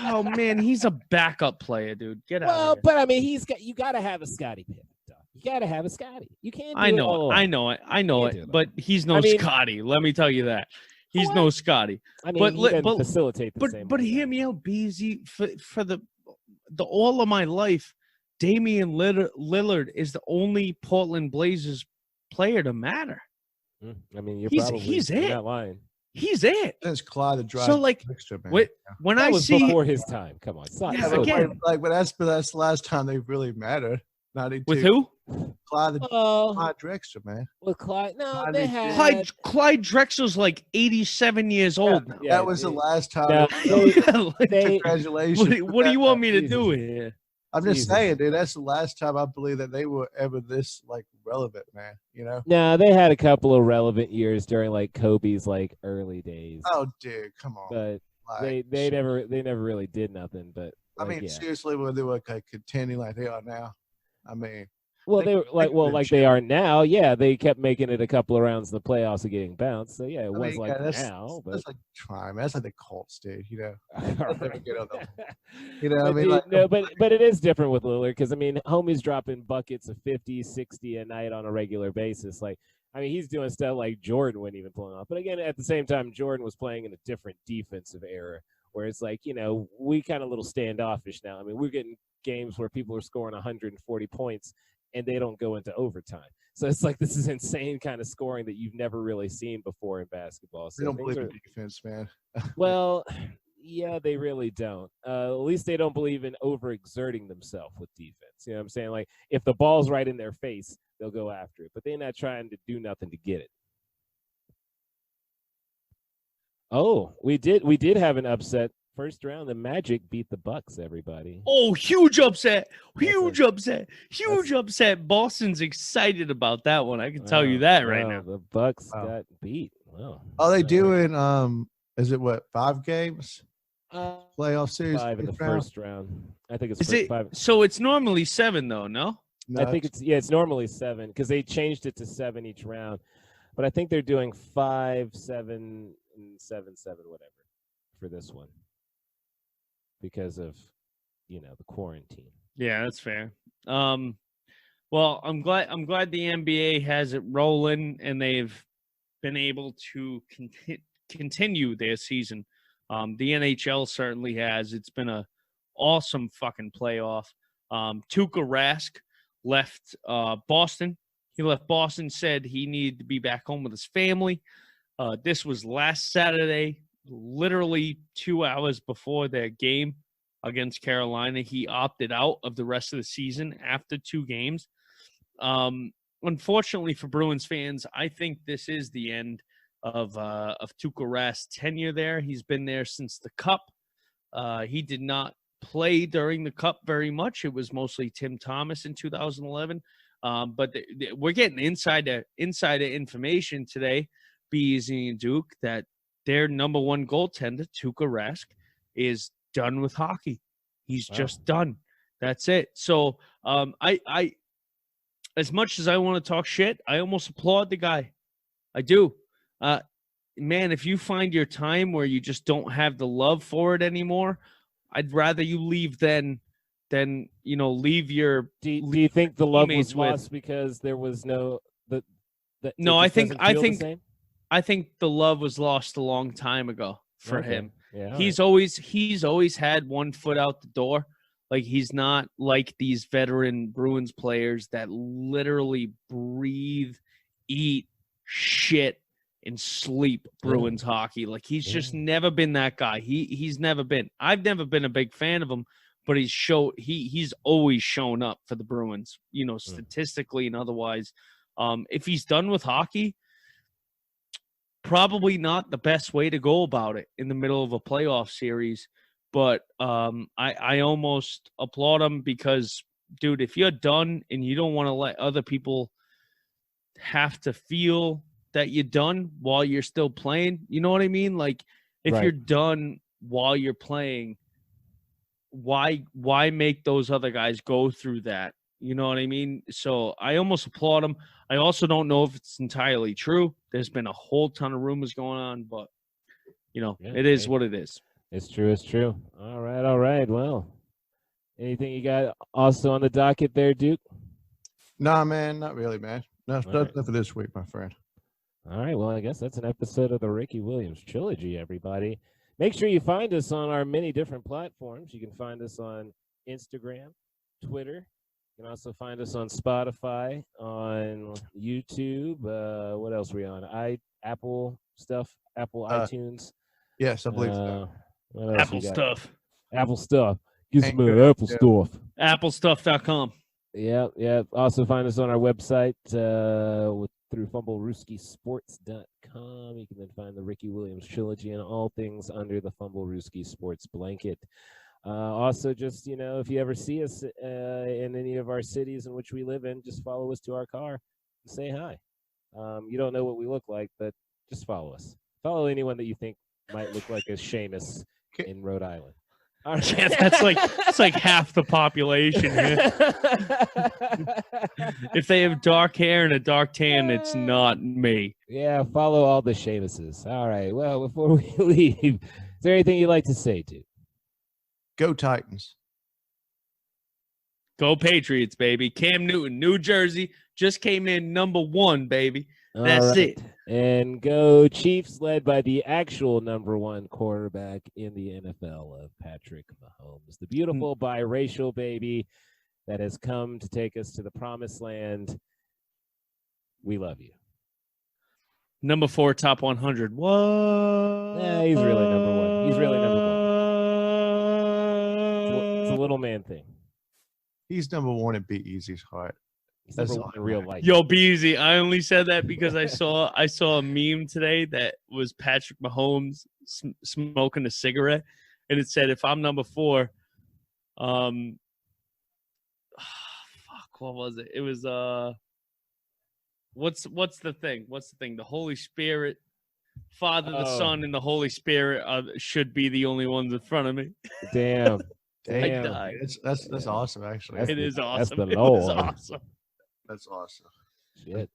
Speaker 2: Oh man, he's a backup player, dude. Get out.
Speaker 1: Well, but I mean, you got to have a Scottie Pippen. You got to have a Scottie. You can't.
Speaker 2: I know it. But he's no Scottie. Let me tell you that. He's no Scottie.
Speaker 1: I mean, but facilitate the same.
Speaker 2: But hear me out, BZ. For the all of my life, Damian Lillard is the only Portland Blazers player to matter.
Speaker 1: I mean,
Speaker 2: he's
Speaker 1: you're
Speaker 2: it.
Speaker 1: not lying.
Speaker 2: He's it.
Speaker 3: That's Clyde the drive.
Speaker 2: So like, when
Speaker 1: that
Speaker 2: I
Speaker 1: was
Speaker 2: see
Speaker 1: before his time. Come on,
Speaker 3: but that's the last time they really mattered. 92.
Speaker 2: With who?
Speaker 3: Clyde Drexler, man.
Speaker 1: With Clyde, no,
Speaker 3: Clyde
Speaker 1: they had
Speaker 2: Clyde Drexler's like 87 years old now.
Speaker 3: That was the last time.
Speaker 2: Congratulations. What do you want me to do here?
Speaker 3: I'm just saying, dude, that's the last time I believe that they were ever this like relevant, man. You know?
Speaker 1: No, they had a couple of relevant years during like Kobe's like early days.
Speaker 3: Oh, dude, come on.
Speaker 1: But they never really did nothing. But
Speaker 3: I mean, seriously, when they were like contending like they are now, I mean.
Speaker 1: Well, they were like they are now. Yeah, they kept making it a couple of rounds in the playoffs and getting bounced. So yeah, it was like now. But
Speaker 3: that's like trying. That's like the Colts, dude. You know.
Speaker 1: But it is different with Lillard because I mean, homie's dropping buckets of 50, 60 a night on a regular basis. Like, I mean, he's doing stuff like Jordan wouldn't even pull off. But again, at the same time, Jordan was playing in a different defensive era where it's like, you know, we kind of a little standoffish now. I mean, we're getting games where people are scoring 140 points. And they don't go into overtime. So it's like this is insane kind of scoring that you've never really seen before in basketball. So
Speaker 3: they don't believe in defense, man.
Speaker 1: Well, yeah, they really don't. At least they don't believe in overexerting themselves with defense. You know what I'm saying? Like, if the ball's right in their face, they'll go after it. But they're not trying to do nothing to get it. Oh, we did have an upset. First round, the Magic beat the Bucks, everybody.
Speaker 2: Oh, huge upset. Huge upset. Boston's excited about that one. I can tell you that right now.
Speaker 1: The Bucks got beat. Wow.
Speaker 3: Are they doing is it what, 5 games? Playoff series?
Speaker 1: 5 in the first round. I think it's 5.
Speaker 2: So it's normally 7 though, no?
Speaker 1: I think it's normally 7 because they changed it to 7 each round. But I think they're doing 5, 7, and 7, 7, whatever for this one. Because of, the quarantine.
Speaker 2: Yeah, that's fair. Well, I'm glad the NBA has it rolling and they've been able to continue their season. The NHL certainly has. It's been a awesome fucking playoff. Tuukka Rask left Boston. He left Boston, said he needed to be back home with his family. This was last Saturday. Literally 2 hours before their game against Carolina, he opted out of the rest of the season after 2 games. Unfortunately for Bruins fans, I think this is the end of Tuukka Rask's tenure there. He's been there since the Cup. He did not play during the Cup very much. It was mostly Tim Thomas in 2011. But we're getting insider information today, BZ and Duke, that their number 1 goaltender, Tuukka Rask, is done with hockey. He's just done. That's it. So I as much as I want to talk shit, I almost applaud the guy. I do. Man, if you find your time where you just don't have the love for it anymore, I'd rather you leave than then leave your.
Speaker 1: Do you think the love was
Speaker 2: teammates with-
Speaker 1: lost because there was no the?
Speaker 2: No, I think the love was lost a long time ago for him.
Speaker 1: Yeah,
Speaker 2: He's always had one foot out the door. Like, he's not like these veteran Bruins players that literally breathe, eat, shit, and sleep Bruins hockey. Like, he's just never been that guy. He's never been. I've never been a big fan of him, but he's always shown up for the Bruins, statistically and otherwise. If he's done with hockey, probably not the best way to go about it in the middle of a playoff series. But I almost applaud him because, dude, if you're done and you don't want to let other people have to feel that you're done while you're still playing, you know what I mean? Like, if you're done while you're playing, why make those other guys go through that? You know what I mean? So I almost applaud him. I also don't know if it's entirely true. There's been a whole ton of rumors going on, but, it is what it is.
Speaker 1: It's true. It's true. All right. Well, anything you got also on the docket there, Duke?
Speaker 3: Nah, man, not really, man. Nothing for this week, my friend.
Speaker 1: All right. Well, I guess that's an episode of the Ricky Williams Trilogy, everybody. Make sure you find us on our many different platforms. You can find us on Instagram, Twitter. You can also find us on Spotify, on YouTube. What else are we on? Apple iTunes.
Speaker 3: Yes, I believe so.
Speaker 2: Apple stuff.
Speaker 1: Apple stuff. Get some Apple stuff.
Speaker 2: Applestuff.com.
Speaker 1: Yeah. Also find us on our website through fumblerooskiesports.com. You can then find the Ricky Williams Trilogy and all things under the Fumble Rooski Sports blanket. Also, just, if you ever see us in any of our cities in which we live in, just follow us to our car and say hi. You don't know what we look like, but just follow us. Follow anyone that you think might look like a Seamus in Rhode Island. All right.
Speaker 2: Yeah, that's like half the population here. If they have dark hair and a dark tan, it's not me.
Speaker 1: Yeah, follow all the Seamuses. All right. Well, before we leave, is there anything you'd like to say, dude?
Speaker 3: Go Titans.
Speaker 2: Go Patriots, baby. Cam Newton, New Jersey, just came in #1, baby. That's it.
Speaker 1: And go Chiefs, led by the actual #1 quarterback in the NFL of Patrick Mahomes, the beautiful biracial baby that has come to take us to the promised land. We love you.
Speaker 2: #4 top 100. What?
Speaker 1: Yeah, he's really #1. He's really #1. It's a little man thing.
Speaker 3: He's #1 and Be Easy's heart.
Speaker 1: That's #1 in real life.
Speaker 2: Yo, Beezy, I only said that because I saw a meme today that was Patrick Mahomes smoking a cigarette, and it said, "If I'm #4, what was it? It was what's the thing? What's the thing? The Holy Spirit, Father, the Son, and the Holy Spirit should be the only ones in front of me."
Speaker 1: Damn.
Speaker 2: I died.
Speaker 3: That's awesome, actually.
Speaker 2: It is awesome.
Speaker 1: That's the
Speaker 2: It
Speaker 1: Lord.
Speaker 2: was awesome.
Speaker 3: That's awesome.
Speaker 1: Shit.